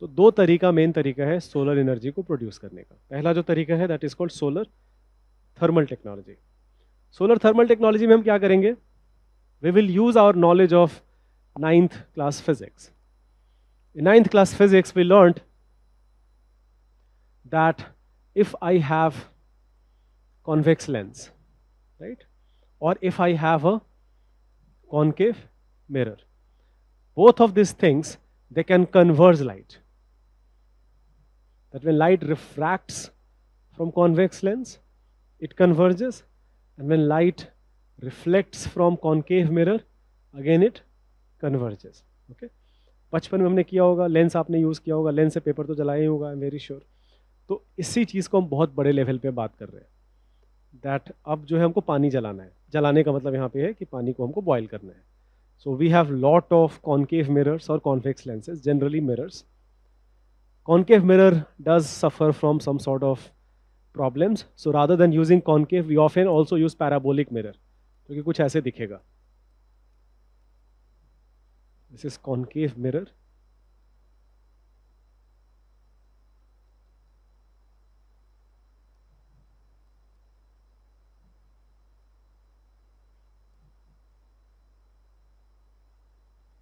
तो दो तरीका, मेन तरीका है सोलर एनर्जी को प्रोड्यूस करने का. पहला जो तरीका है that is called solar thermal technology. Solar thermal technology में हम क्या करेंगे? We will use our knowledge of 9th class physics. In 9th class physics we learned that if I have convex lens, right, or if I have a concave mirror, both of these things, they can converge light. That when light refracts from convex lens, it converges, and when light reflects from concave mirror, again it converges. Okay? बचपन में हमने किया होगा, lens आपने use किया होगा, lens से paper तो जलाया ही होगा, आई एम वेरी श्योर. तो इसी चीज़ को हम बहुत बड़े लेवल पे बात कर रहे हैं. दैट अब जो है हमको पानी जलाना है. जलाने का मतलब यहाँ पे है कि पानी को हमको बॉयल करना है. So we have lot of concave mirrors और convex lenses, generally mirrors. Concave mirror does suffer from some sort of problems. So rather than using concave, we often also use parabolic mirror. क्योंकि कुछ ऐसे दिखेगा. This is concave mirror.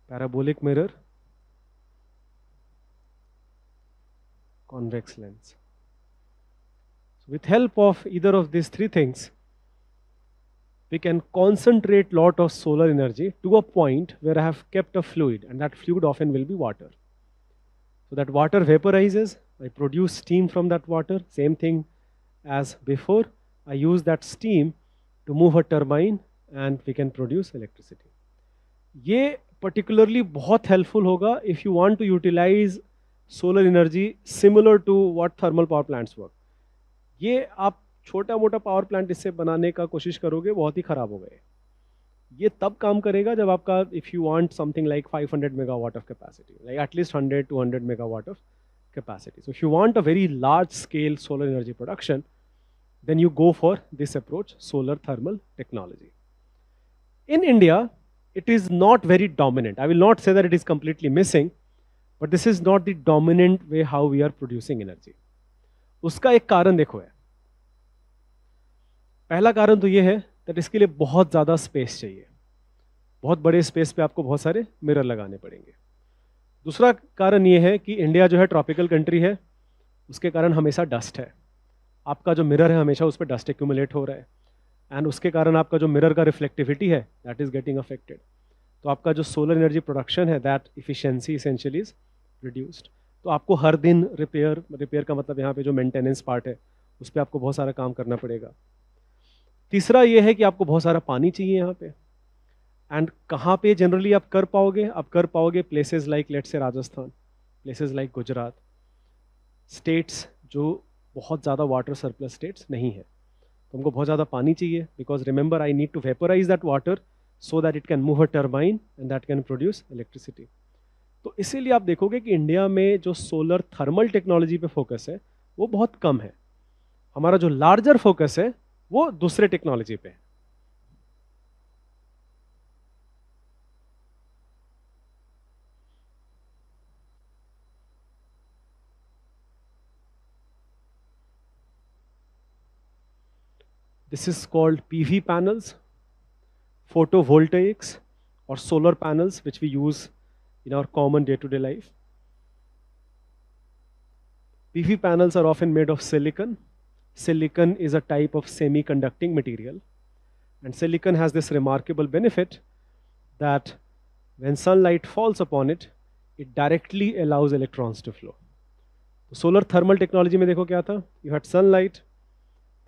Parabolic mirror. Convex lens. So with help of either of these three things, we can concentrate lot of solar energy to a point where I have kept a fluid, and that fluid often will be water. So that water vaporizes, I produce steam from that water, same thing as before. I use that steam to move a turbine and we can produce electricity. ये particularly बहुत helpful होगा if you want to utilize solar energy similar to what thermal power plants work. ये आप छोटा मोटा power plant इससे बनाने का कोशिश करोगे, बहुत ही खराब हो गए. ये तब काम करेगा जब आपका, if you want something like 500 megawatt of capacity, like at least 100-200 megawatt of capacity. So if you want a very large scale solar energy production, then you go for this approach, solar thermal technology. In India, it is not very dominant. I will not say that it is completely missing, but this is not the dominant way how we are producing energy. उसका एक कारण देखो है. पहला कारण तो ये है that इसके लिए बहुत ज़्यादा स्पेस चाहिए. बहुत बड़े स्पेस पे आपको बहुत सारे मिरर लगाने पड़ेंगे. दूसरा कारण ये है कि इंडिया जो है ट्रॉपिकल कंट्री है, उसके कारण हमेशा डस्ट है. आपका जो मिरर है हमेशा उस पर डस्ट एक्यूमुलेट हो रहा है, एंड उसके कारण आपका जो मिरर का रिफ्लेक्टिविटी है दैट इज गेटिंग अफेक्टेड. तो आपका जो सोलर एनर्जी प्रोडक्शन है that efficiency essentially is reduced. तो आपको हर दिन रिपेयर का मतलब यहाँ पे जो मेंटेनेंस पार्ट है उस पर आपको बहुत सारा काम करना पड़ेगा. तीसरा ये है कि आपको बहुत सारा पानी चाहिए यहाँ पे. एंड कहाँ पे जनरली आप कर पाओगे? आप कर पाओगे places like let's say Rajasthan, places like Gujarat, states जो बहुत ज़्यादा वाटर सरप्लस स्टेट्स नहीं है. तो हमको बहुत ज़्यादा पानी चाहिए, because remember I need to vaporize that water so that it can move a turbine and that can produce electricity. तो इसीलिए आप देखोगे कि इंडिया में जो सोलर थर्मल टेक्नोलॉजी पे फोकस है वो बहुत कम है. हमारा जो लार्जर फोकस है वो दूसरे टेक्नोलॉजी पे है. This is called PV panels, photovoltaics, or solar panels, which we use in our common day-to-day life. PV panels are often made of silicon. Silicon is a type of semiconducting material. And silicon has this remarkable benefit that when sunlight falls upon it, it directly allows electrons to flow. Solar thermal technology में देखो क्या था? You had sunlight.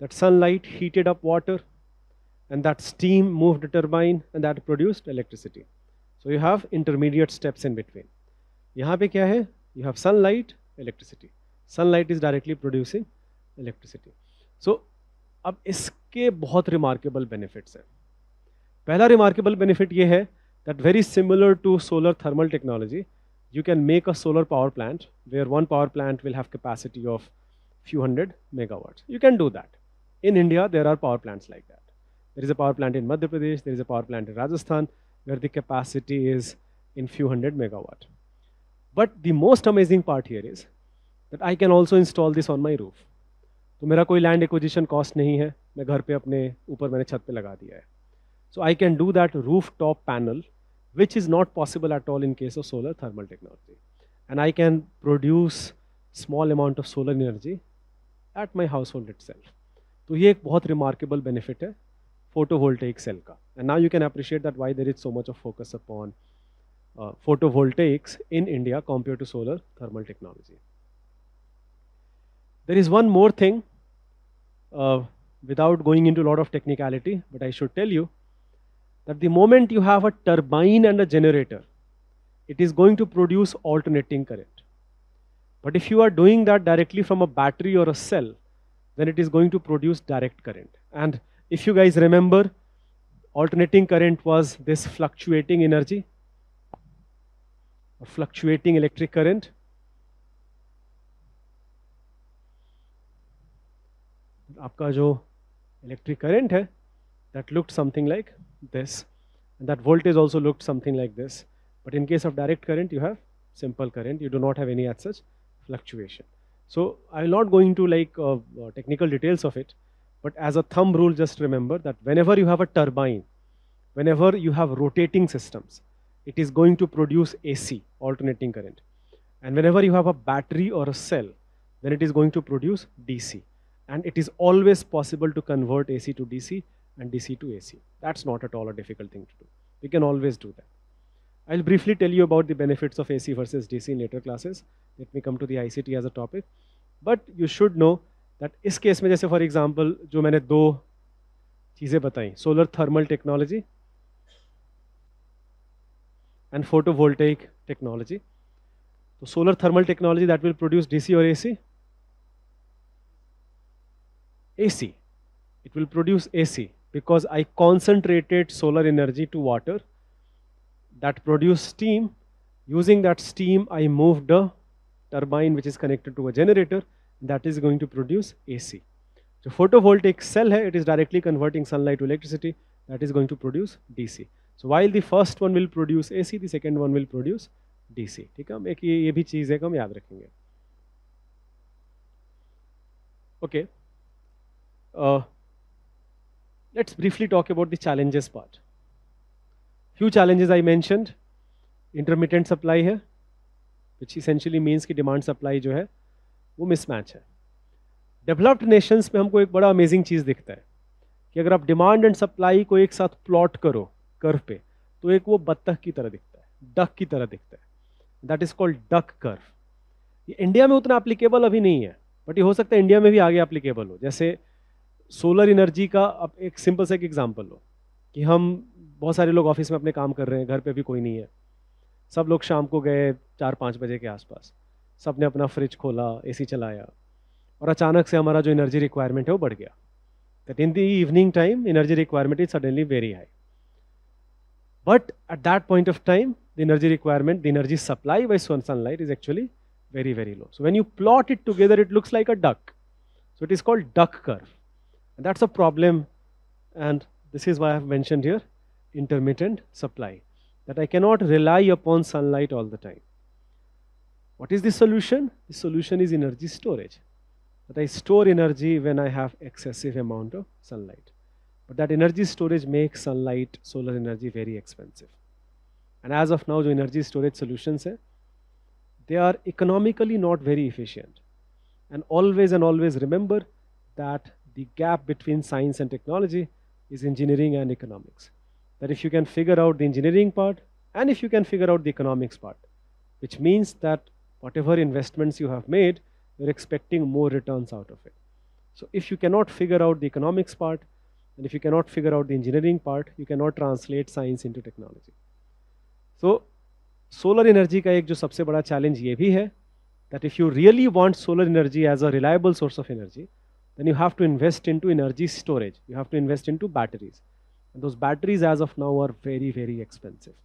That sunlight heated up water, and that steam moved the turbine, and that produced electricity. So you have intermediate steps in between. यहाँ पे क्या है? You have sunlight, electricity. Sunlight is directly producing electricity. So अब इसके बहुत remarkable benefits हैं. पहला remarkable benefit ये है that very similar to solar thermal technology, you can make a solar power plant where one power plant will have capacity of few hundred megawatts. You can do that. In India, there are power plants like that. There is a power plant in Madhya Pradesh, there is a power plant in Rajasthan, where the capacity is in few hundred megawatt. But the most amazing part here is that I can also install this on my roof. तो मेरा कोई land acquisition cost नहीं है, मैं घर पे अपने ऊपर मैंने छत पे लगा दिया है. So I can do that rooftop panel, which is not possible at all in case of solar thermal technology. And I can produce small amount of solar energy at my household itself. तो ये एक बहुत remarkable benefit है photovoltaic cell का. And now you can appreciate that why there is so much of focus upon photovoltaics in India compared to solar thermal technology. There is one more thing, without going into a lot of technicality, but I should tell you that the moment you have a turbine and a generator, it is going to produce alternating current. But if you are doing that directly from a battery or a cell, then it is going to produce direct current. And if you guys remember, alternating current was this fluctuating energy, a fluctuating electric current. आपका जो electric current है, that looked something like this, and that voltage also looked something like this. But in case of direct current, you have simple current. You do not have any as such fluctuation. So I will not go into like technical details of it, but as a thumb rule, just remember that whenever you have a turbine, whenever you have rotating systems, it is going to produce AC, alternating current. And whenever you have a battery or a cell, then it is going to produce DC. And it is always possible to convert AC to DC and DC to AC. That's not at all a difficult thing to do. We can always do that. I'll briefly tell you about the benefits of AC versus DC in later classes. Let me come to the ICT as a topic. But you should know that इस case में जैसे for example जो मैंने दो चीज़ें बताई, solar thermal technology and photovoltaic technology. So solar thermal technology, that will produce DC or AC? AC. It will produce AC because I concentrated solar energy to water that produced steam. Using that steam, I moved a turbine which is connected to a generator that is going to produce AC. So photovoltaic cell hai, it is directly converting sunlight to electricity, that is going to produce DC. So while the first one will produce AC, the second one will produce DC. ठीक है, हम एक ये भी चीज़ है कि हम याद रखेंगे. Okay. Let's briefly talk about the challenges part. Few challenges I mentioned. Intermittent supply है, which essentially means कि demand supply जो है वो mismatch है. Developed nations में हमको एक बड़ा amazing चीज़ दिखता है कि अगर आप demand and supply को एक साथ plot करो कर्व पे, तो एक वो बत्तख की तरह दिखता है, डक की तरह दिखता है. That is called duck curve. ये इंडिया में उतना एप्लीकेबल अभी नहीं है, बट ये हो सकता है इंडिया में भी आगे एप्लीकेबल हो. जैसे सोलर एनर्जी का अब एक सिंपल सा एक एग्जांपल हो कि हम बहुत सारे लोग ऑफिस में अपने काम कर रहे हैं, घर पे भी कोई नहीं है, सब लोग शाम को गए 4-5 बजे के आसपास, सब ने अपना फ्रिज खोला, एसी चलाया, और अचानक से हमारा जो एनर्जी रिक्वायरमेंट है वो बढ़ गया. That in the evening time energy requirement is suddenly very high. But at that point of time, the energy requirement, the energy supply by sunlight is actually very, very low. So when you plot it together, it looks like a duck. So it is called duck curve. And that's a problem. And this is why I have mentioned here intermittent supply, that I cannot rely upon sunlight all the time. What is the solution? The solution is energy storage. That I store energy when I have excessive amount of sunlight. But that energy storage makes sunlight, solar energy very expensive. And as of now, the energy storage solutions hai, they are economically not very efficient. And always remember that the gap between science and technology is engineering and economics. That if you can figure out the engineering part and if you can figure out the economics part, which means that whatever investments you have made, you're expecting more returns out of it. So if you cannot figure out the economics part, and if you cannot figure out the engineering part, you cannot translate science into technology. So, solar energy का एक जो सबसे बड़ा challenge ये भी है that if you really want solar energy as a reliable source of energy, then you have to invest into energy storage. You have to invest into batteries. And those batteries as of now are very, very expensive.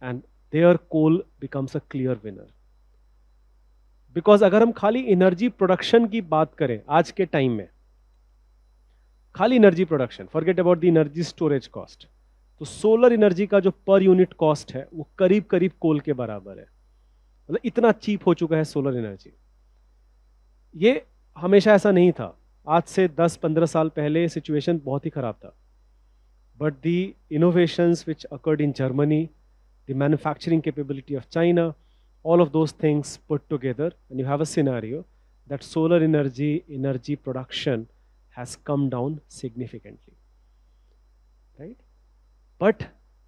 And there coal becomes a clear winner. Because अगर हम खाली energy production की बात करें आज के time में, खाली energy production, forget about the energy storage cost, तो सोलर एनर्जी का जो पर यूनिट कॉस्ट है वो करीब करीब कोल के बराबर है. मतलब इतना चीप हो चुका है सोलर एनर्जी. ये हमेशा ऐसा नहीं था. आज से 10-15 साल पहले सिचुएशन बहुत ही खराब था. But the innovations which occurred in Germany, the manufacturing capability of China, all of those things put together, and you have a scenario that solar energy production has come down significantly, right? But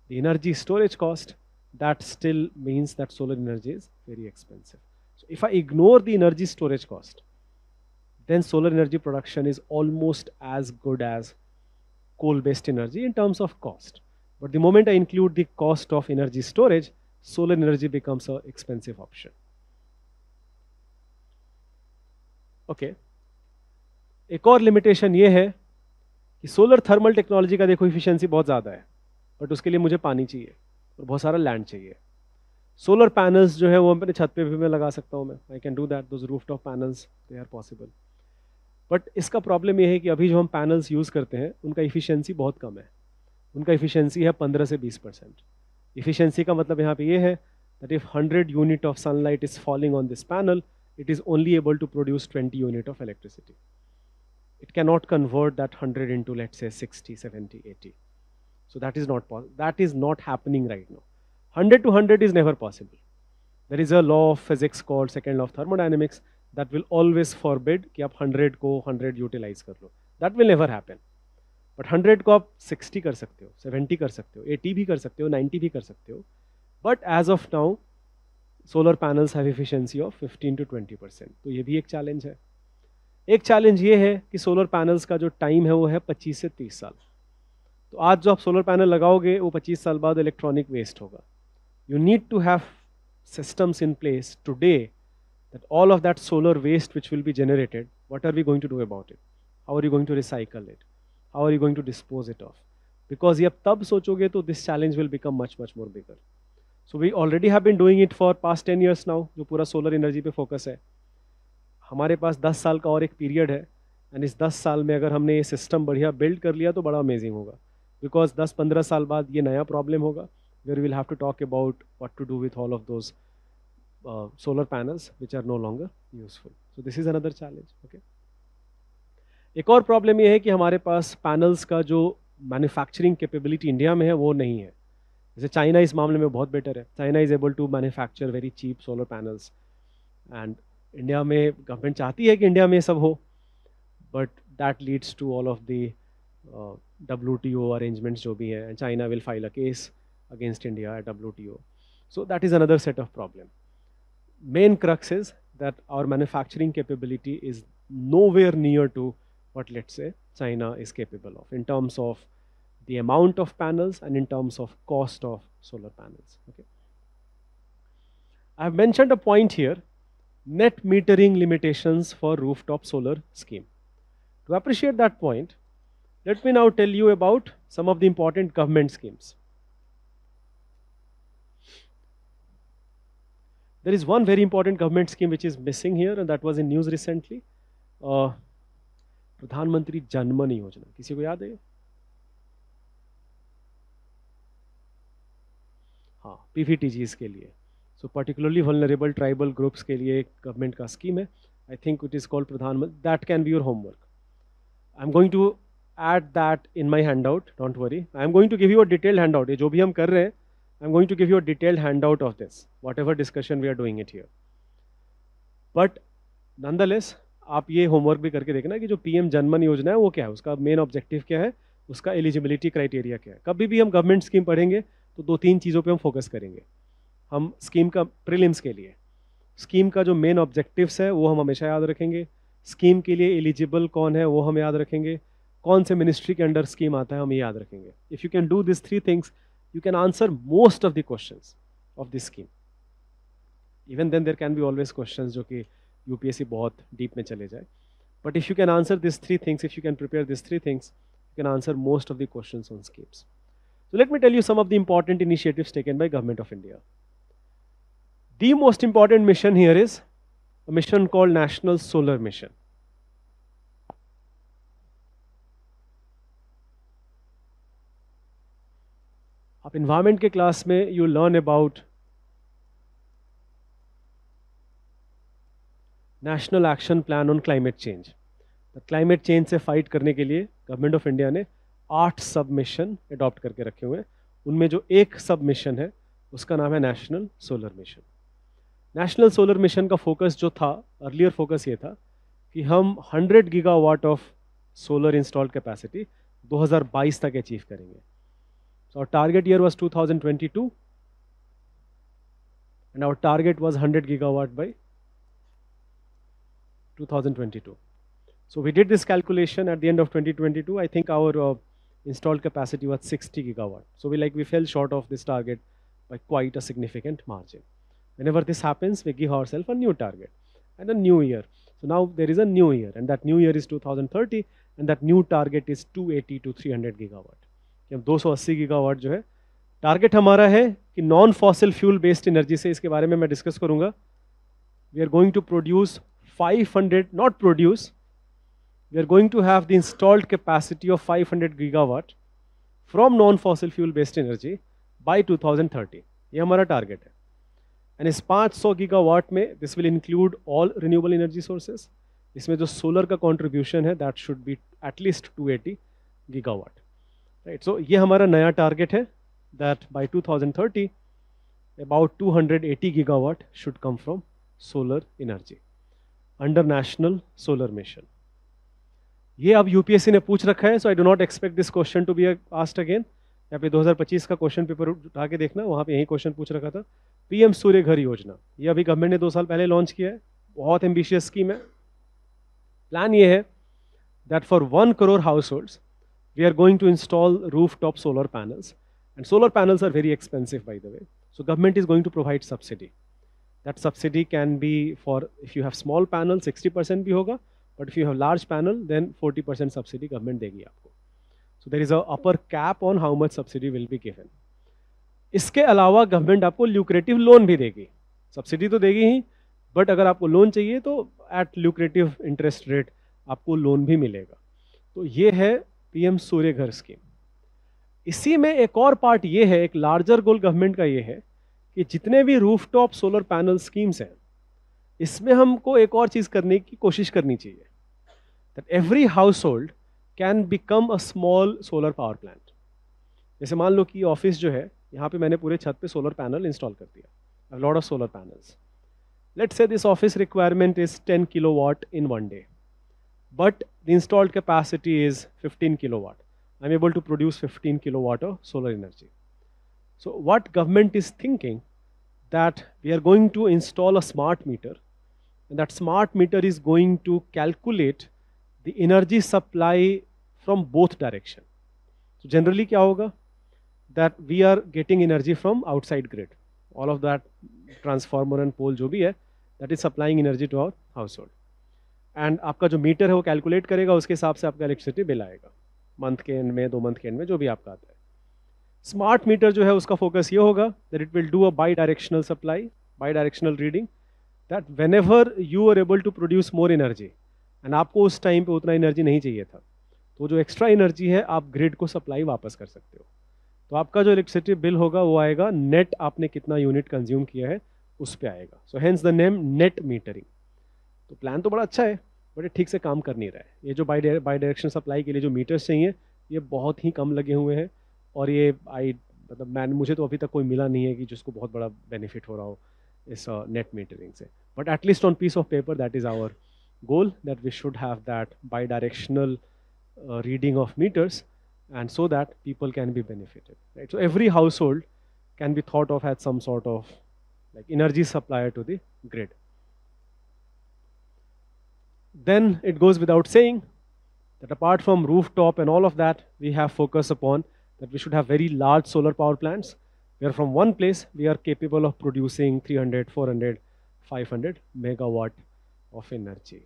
the energy storage cost that still means that solar energy is very expensive. So if I ignore the energy storage cost, then solar energy production is almost as good as coal-based energy in terms of cost. But the moment I include the cost of energy storage, solar energy becomes an expensive option. Okay. एक और limitation ये है कि solar thermal technology का देखो efficiency बहुत ज़्यादा है, बट उसके लिए मुझे पानी चाहिए और बहुत सारा लैंड चाहिए. सोलर पैनल्स जो है वो अपने छत पे भी मैं लगा सकता हूँ, मैं I can do that, those rooftop panels they are possible. But इसका प्रॉब्लम ये है कि अभी जो हम पैनल्स यूज़ करते हैं उनका इफिशिएंसी बहुत कम है. उनका इफिशिएंसी है 15 से 20%. इफिशिएंसी का मतलब यहाँ पे ये है that if 100 unit of sunlight is falling on this panel, it is only able to produce 20 unit of electricity. It cannot convert that 100 into, let's say, 60, 70, 80. So that is not possible. That is not happening right now. 100 to 100 is never possible. There is a law of physics called second law of thermodynamics that will always forbid कि आप 100 को 100 utilize कर लो. That will never happen. But 100 को आप 60 कर सकते हो, 70 कर सकते हो, 80 भी कर सकते हो, 90 भी कर सकते हो. But as of now, solar panels have efficiency of 15 to 20%. तो ये भी एक चैलेंज है. एक चैलेंज ये है कि सोलर पैनल्स का जो टाइम है वो है 25 से 30 साल. तो आज जो आप सोलर पैनल लगाओगे वो 25 साल बाद इलेक्ट्रॉनिक वेस्ट होगा. You need to have systems in place today that all of that solar waste which will be generated, what are we going to do about it? How are you going to recycle it? How are you going to dispose it of? Because ये अब तब सोचोगे तो this challenge will become much more bigger. So we already have been doing it for past 10 years now, जो पूरा solar energy पे focus है. हमारे पास 10 साल का और एक पीरियड है, एंड इस 10 साल में अगर हमने ये सिस्टम बढ़िया बिल्ड कर लिया तो बड़ा अमेजिंग होगा. बिकॉज 10-15 साल बाद ये नया प्रॉब्लम होगा, where we'll have to talk about what to do with all of those solar panels which are no longer useful. So this is another challenge. Okay. एक और प्रॉब्लम ये है कि हमारे पास पैनल्स का जो मैन्युफैक्चरिंग कैपेबिलिटी इंडिया में है वो नहीं है. जैसे चाइना इस मामले में बहुत बेटर है. China is able to manufacture very cheap solar panels, and India में गवर्नमेंट चाहती है कि इंडिया में सब हो, but that leads to all of the WTO arrangements जो भी हैं, and China will file a case against India at WTO. So that is another set of problem. Main crux is that our manufacturing capability is nowhere near to what, let's say, China is capable of in terms of the amount of panels and in terms of cost of solar panels. Okay. I have mentioned a point here, net metering limitations for rooftop solar scheme. To appreciate that point, let me now tell you about some of the important government schemes. There is one very important government scheme which is missing here, and that was in news recently. प्रधानमंत्री जनमन योजना, किसी को याद है? हाँ, PVTGs के लिए. So particularly vulnerable tribal groups के लिए एक गवर्नमेंट का स्कीम है. I think it is called प्रधानमंत्री. That can be your homework. I'm going to add that in my handout. Don't worry. I'm going to give you a detailed handout. ये जो भी हम कर रहे हैं, I'm going to give you a detailed handout of this, whatever discussion we are doing it here. But nonetheless, आप ये homework भी करके देखना कि जो PM जनमन योजना है वो क्या है, उसका मेन ऑब्जेक्टिव क्या है, उसका एलिजिबिलिटी क्राइटेरिया क्या है. कभी भी हम गवर्नमेंट स्कीम पढ़ेंगे तो 2-3 चीज़ों पे हम फोकस करेंगे. हम स्कीम का प्रीलिम्स के लिए स्कीम का जो मेन ऑब्जेक्टिव्स है वो हम हमेशा याद रखेंगे. स्कीम के लिए एलिजिबल कौन है वो हम याद रखेंगे. कौन से मिनिस्ट्री के अंडर स्कीम आता है हम ये याद रखेंगे. If you can do this 3 things, you can answer most of the questions of this scheme. Even then there can be always questions जो कि UPSC बहुत deep में चले जाए. But if you can answer these 3 things, if you can prepare these 3 things, you can answer most of the questions on schemes. So let me tell you some of the important initiatives taken by Government of India. The most important mission here is a mission called National Solar Mission. आप environment के class में you learn about national action plan on climate change. Climate change से fight करने के लिए government of India ने 8 सब mission adopt करके रखे हुए हैं. उनमें जो एक सब मिशन है उसका नाम है national solar mission. National solar mission का फोकस जो था, अर्लियर फोकस ये था कि हम 100 gigawatt of solar installed capacity 2022 तक अचीव करेंगे. So our target year was 2022. and our target was 100 gigawatt by 2022. So we did this calculation at the end of 2022. I think our installed capacity was 60 gigawatt. So we fell short of this target by quite a significant margin. Whenever this happens, we give ourselves a new target and a new year. So now there is a new year, and that new year is 2030, and that new target is 280 to 300 gigawatt. कि हम 280 gigawatt जो है target हमारा है कि non fossil fuel based energy से, इसके बारे में मैं डिस्कस करूंगा. We are going to produce 500, not produce, we are going to have the installed capacity of 500 gigawatt from non-fossil fuel based energy by 2030. ये हमारा टारगेट है. एंड इस 500 गीगावाट में this will include all renewable energy sources. इसमें जो solar का contribution है that should be at least 280 gigawatt. Right, so ये हमारा नया टारगेट है that by 2030 about 280 gigawatt should come from solar energy under national solar mission. ये अब यूपीएससी ने पूछ रखा है, so I do not expect this question to be asked again. यहाँ पे 2025 का क्वेश्चन पेपर उठा के देखना, वहाँ पे यही क्वेश्चन पूछ रखा था. पीएम सूर्य घर योजना, ये अभी गवर्नमेंट ने 2 साल पहले लॉन्च किया है. बहुत एम्बिशियस स्कीम है. प्लान ये है that for 1 crore households we are going to install rooftop solar panels. And solar panels are very expensive by the way. So government is going to provide subsidy. That subsidy can be for, if you have small panel 60% भी होगा, but if you have large panel then 40% subsidy government देगी आपको. So there is a upper cap on how much subsidy will be given. इसके अलावा government आपको lucrative loan भी देगी. Subsidy तो देगी ही, बट अगर आपको लोन चाहिए तो एट ल्यूक्रेटिव इंटरेस्ट रेट आपको लोन भी मिलेगा. तो ये है पीएम सूर्य घर स्कीम. इसी में एक और पार्ट ये है, एक लार्जर गोल गवर्नमेंट का ये है कि जितने भी रूफटॉप सोलर पैनल स्कीम्स हैं, इसमें हमको एक और चीज़ करने की कोशिश करनी चाहिए, that every household can become a small solar power plant. जैसे मान लो कि ऑफिस जो है, यहाँ पे मैंने पूरे छत पे सोलर पैनल इंस्टॉल कर दिया. I have a lot of solar panels. Let's say this office requirement is 10 kilowatt in one day, but the installed capacity is 15 kilowatt. I'm able to produce 15 kilowatt of solar energy. So what government is thinking that we are going to install a smart meter, and that smart meter is going to calculate the energy supply from both direction. So generally क्या होगा, that we are getting energy from outside grid. All of that transformer and pole जो भी है, that is supplying energy to our household. And आपका जो metre है वो calculate करेगा, उसके हिसाब से आपका इलेक्ट्रिसिटी बिल आएगा मंथ के एंड में, 2 मंथ के एंड में, जो भी आपका आता है. स्मार्ट मीटर जो है उसका फोकस ये होगा that it will do a bi-directional supply, bi-directional reading, that whenever you are able to produce more energy, and आपको उस टाइम पे उतना एनर्जी नहीं चाहिए था, तो जो एक्स्ट्रा एनर्जी है आप ग्रिड को सप्लाई वापस कर सकते हो. तो आपका जो इलेक्ट्रिसिटी बिल होगा वो आएगा नेट, आपने कितना यूनिट कंज्यूम किया है उस पे आएगा. So hence the name net metering. तो प्लान तो बड़ा अच्छा है, बट ये ठीक से काम कर नहीं रहा है. ये जो बाई डायरेक्शन सप्लाई के लिए जो मीटर्स चाहिए, ये बहुत ही कम लगे हुए हैं. और ये मुझे तो अभी तक कोई मिला नहीं है कि जिसको बहुत बड़ा बेनिफिट हो रहा हो इस नेट मीटरिंग से. But at least on piece of paper that is our goal, that we should have that bi-directional reading of meters, and so that people can be benefited, right? So every household can be thought of as some sort of like energy supplier to the grid. Then it goes without saying that apart from rooftop and all of that, we have focus upon that we should have very large solar power plants where from one place we are capable of producing 300, 400, 500 megawatt of energy.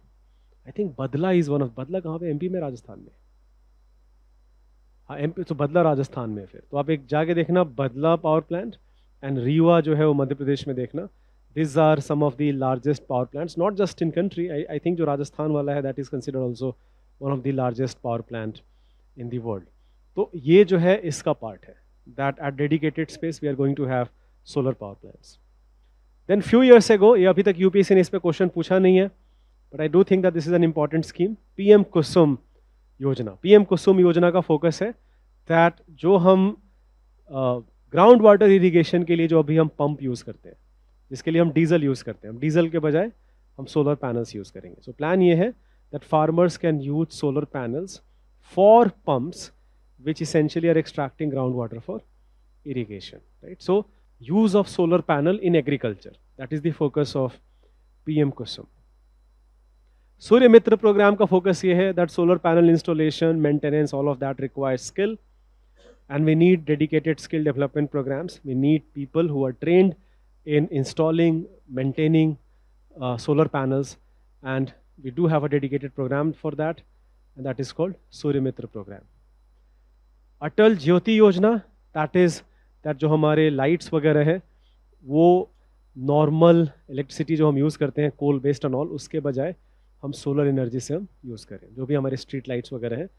I think बदला is one of, बदला कहाँ पे, MP में, राजस्थान में. हाँ MP, तो बदला राजस्थान में. फिर तो आप एक जाके देखना बदला पावर प्लांट, एंड रीवा जो है वो मध्य प्रदेश में देखना. This are some of the largest power plants, not just in country. I think जो राजस्थान वाला है that is considered also one of the largest power plant in the world. तो ये जो है इसका पार्ट है, that at dedicated space we are going to have solar power plants. Then few years ago, ये अभी तक यूपीएससी ने इस पर क्वेश्चन पूछा नहीं है, but I do think that this is an important scheme, PM Kusum Yojana. PM Kusum योजना का फोकस है दैट जो हम ग्राउंड वाटर इरिगेशन के लिए जो अभी हम पंप यूज़ करते हैं, जिसके लिए हम डीजल यूज़ करते हैं, हम डीजल के बजाय हम सोलर पैनल्स यूज़ करेंगे. सो प्लान ये है that farmers can use solar panels for pumps which essentially are extracting ground water for irrigation, right. So use of solar panel in agriculture. That is the focus of PM Kusum. Surya Mitra program का focus ये है that solar panel installation, maintenance, all of that requires skill, and we need dedicated skill development programs. We need people who are trained in installing, maintaining solar panels, and we do have a dedicated program for that, and that is called Surya Mitra program. Atal Jyoti Yojana, that is that जो हमारे lights वगैरह है वो normal electricity जो हम use करते हैं coal based and all, उसके बजाय हम solar energy से हम use करें. जो भी हमारे street lights वगैरह हैं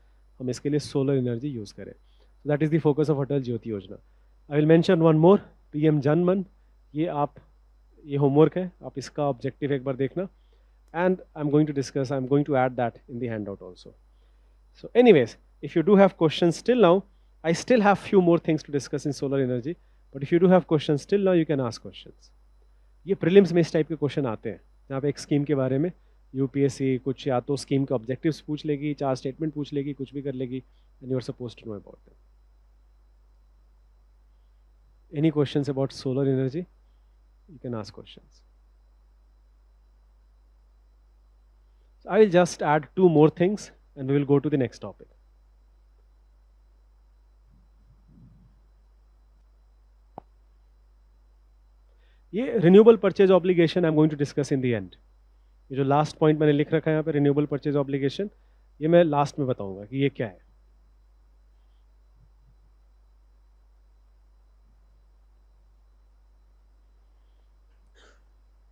हम इसके लिए solar energy use करें. So that is the focus of Atal Jyoti Yojana. I will mention one more, PM Janman. ये homework है, आप इसका objective एक बार देखना. And I'm going to add that in the handout also. So anyways, if you do have questions till now, I still have few more things to discuss in solar energy, but if you do have questions till now, you can ask questions. ये prelims में इस type के question आते हैं, जहाँ पे एक scheme के बारे में UPSC कुछ या तो scheme के objectives पूछ लेगी, 4 statement पूछ लेगी, कुछ भी कर लेगी, and you are supposed to know about them. Any questions about solar energy? You can ask questions. So I will just add 2 more things and we will go to the next topic. ये renewable purchase obligation I'm going to discuss in the end. ये जो last point मैंने लिख रखा है यहाँ पे renewable purchase obligation, ये मैं last में बताऊंगा कि ये क्या है.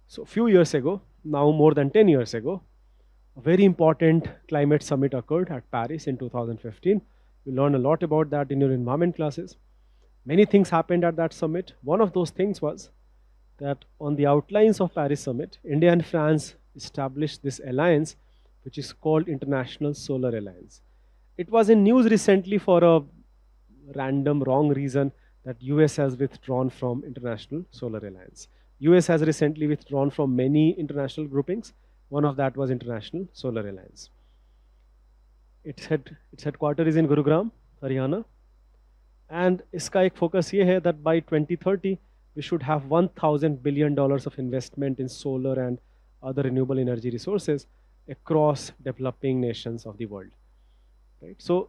So few years ago, now more than 10 years ago, a very important climate summit occurred at Paris in 2015. You learn a lot about that in your environment classes. Many things happened at that summit. One of those things was that on the outlines of Paris summit, India and France established this alliance, which is called International Solar Alliance. It was in news recently for a random wrong reason that US has withdrawn from International Solar Alliance. US has recently withdrawn from many international groupings. One of that was International Solar Alliance. Its headquarters is in Gurugram, Haryana. And इसका एक focus ये है that by 2030, we should have $1,000 billion of investment in solar and other renewable energy resources across developing nations of the world. Right? So,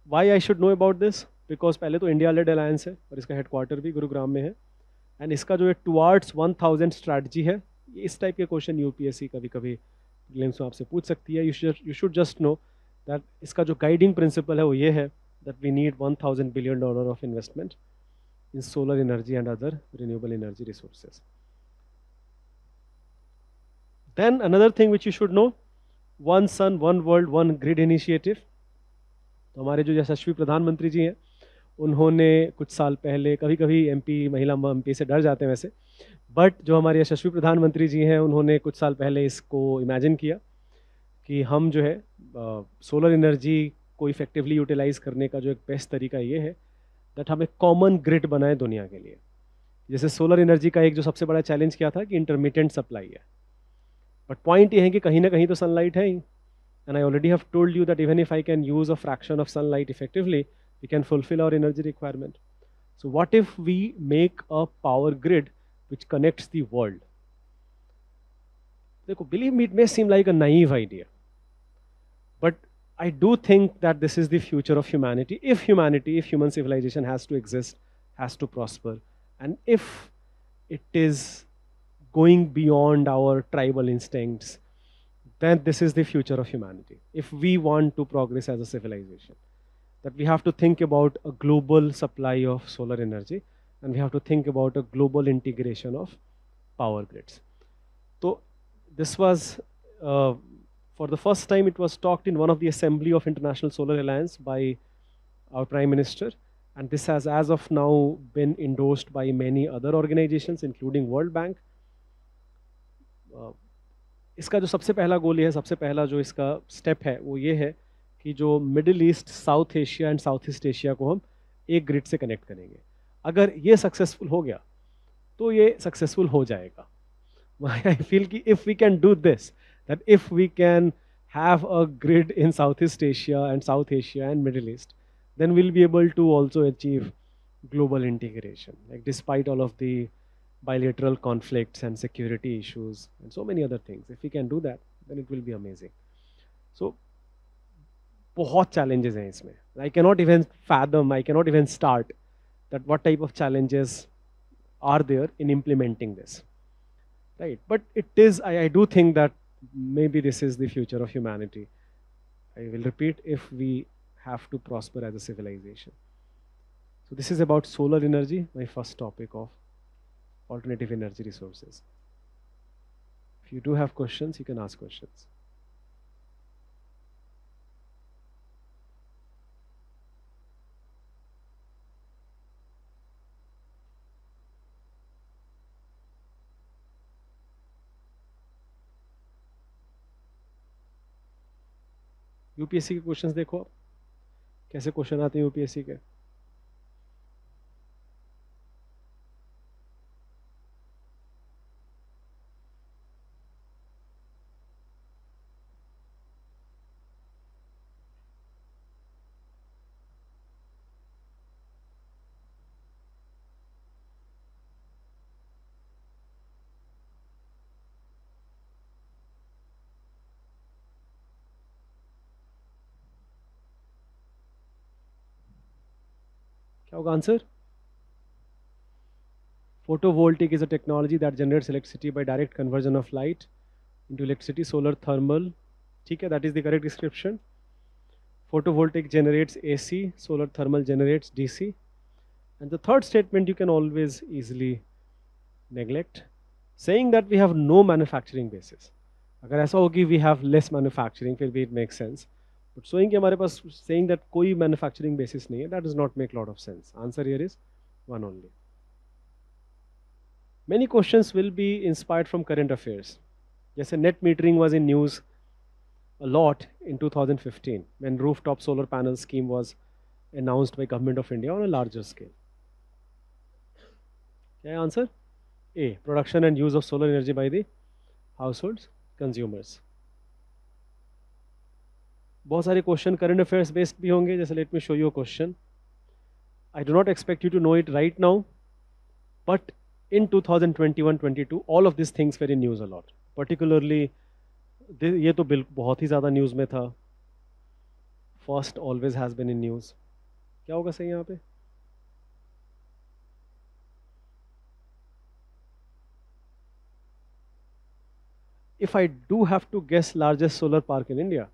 why I should know about this? Because पहले तो India led alliance है और इसका headquarter भी गुरुग्राम में है. And इसका जो towards 1000 strategy है, इस type के question UPSC कभी-कभी prelims में आपसे पूछ सकती है. You should just know that इसका जो guiding principle है वो ये है that we need $1,000 billion of investment in solar energy and other renewable energy resources. Then another thing which you should know, One Sun, One World, One Grid initiative. तो हमारे जो यशस्वी प्रधानमंत्री जी हैं उन्होंने कुछ साल पहले, कभी-कभी MP महिला MP से डर जाते हैं वैसे, बट जो हमारे यशस्वी प्रधानमंत्री जी हैं उन्होंने कुछ साल पहले इसको इमेजिन किया कि हम जो है सोलर एनर्जी को इफेक्टिवली यूटिलाइज करने का जो एक बेस्ट तरीका ये है दैट हम एक कॉमन ग्रिड बनाए दुनिया के लिए. जैसे सोलर एनर्जी का एक जो सबसे बड़ा चैलेंज क्या था कि इंटरमिटेंट सप्लाई है, बट पॉइंट ये है कि कहीं ना कहीं तो सनलाइट है ही. And I already have told you that even if I can use a fraction of sunlight effectively, we can fulfill our energy requirement. So what if we make a power grid which connects the world? Believe me, it may seem like a naive idea, but I do think that this is the future of humanity. If human civilization has to exist, has to prosper, and if it is going beyond our tribal instincts, then this is the future of humanity. If we want to progress as a civilization, that we have to think about a global supply of solar energy and we have to think about a global integration of power grids. So this was, for the first time it was talked in one of the assembly of International Solar Alliance by our Prime Minister, and this has as of now been endorsed by many other organizations including World Bank. इसका जो सबसे पहला गोल है, सबसे पहला जो इसका step है वो ये है कि जो middle east, south Asia and south East Asia को हम एक ग्रिड से कनेक्ट करेंगे. अगर ये सक्सेसफुल हो गया तो ये सक्सेसफुल हो जाएगा. आई फील कि if we can do this, that if we can have a grid in South East Asia and South Asia and Middle East, then we'll be able to also achieve global integration. Like despite all of the bilateral conflicts and security issues and so many other things, if we can do that, then it will be amazing. So बहुत challenges हैं इसमें. I cannot even fathom, I cannot even start that what type of challenges are there in implementing this, right? But it is, I do think that maybe this is the future of humanity. I will repeat, if we have to prosper as a civilization. So this is about solar energy, my first topic of alternative energy resources. If you do have questions, you can ask questions. UPSC के questions देखो आप, कैसे question आते हैं UPSC के. क्या होगा answer? Photovoltaic is a technology that generates electricity by direct conversion of light into electricity. Solar thermal, ठीक है, that is the correct description. Photovoltaic generates AC, solar thermal generates DC. And the third statement you can always easily neglect, saying that we have no manufacturing basis. अगर ऐसा हो कि we have less manufacturing, फिर भी it makes sense. But showing कि हमारे पास, saying that कोई manufacturing basis नहीं है, that does not make a lot of sense. Answer here is one only. Many questions will be inspired from current affairs. जैसे net metering was in news a lot in 2015 when rooftop solar panel scheme was announced by Government of India on a larger scale. क्या है answer? A. Production and use of solar energy by the households, consumers. बहुत सारे question current affairs based भी होंगे. जैसे let me show you a question. I do not expect you to know it right now, but in 2021-22 all of these things were in news a lot, particularly ये तो बहुत ही ज़्यादा news में था. First always has been in news. क्या होगा सही यहाँ पे? If I do have to guess largest solar park in India,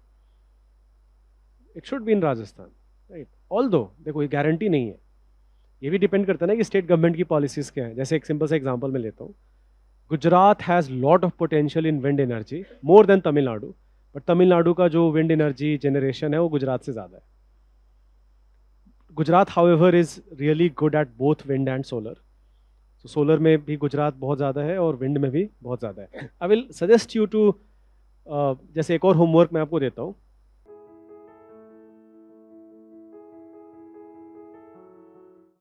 it should be in Rajasthan, right? Although देखो ये गारंटी नहीं है, ये भी डिपेंड करता है ना कि स्टेट गवर्नमेंट की पॉलिसीज क्या है. जैसे एक सिंपल सा एग्जांपल मैं लेता हूँ. Gujarat has lot of potential in wind energy, more than Tamil Nadu, but Tamil Nadu का जो विंड एनर्जी जनरेशन है वो गुजरात से ज़्यादा है. Gujarat however is really good at both wind and solar. तो सोलर में भी गुजरात बहुत ज़्यादा है और विंड में भी बहुत ज़्यादा है. I will suggest you to, जैसे एक और होमवर्क मैं आपको देता हूँ.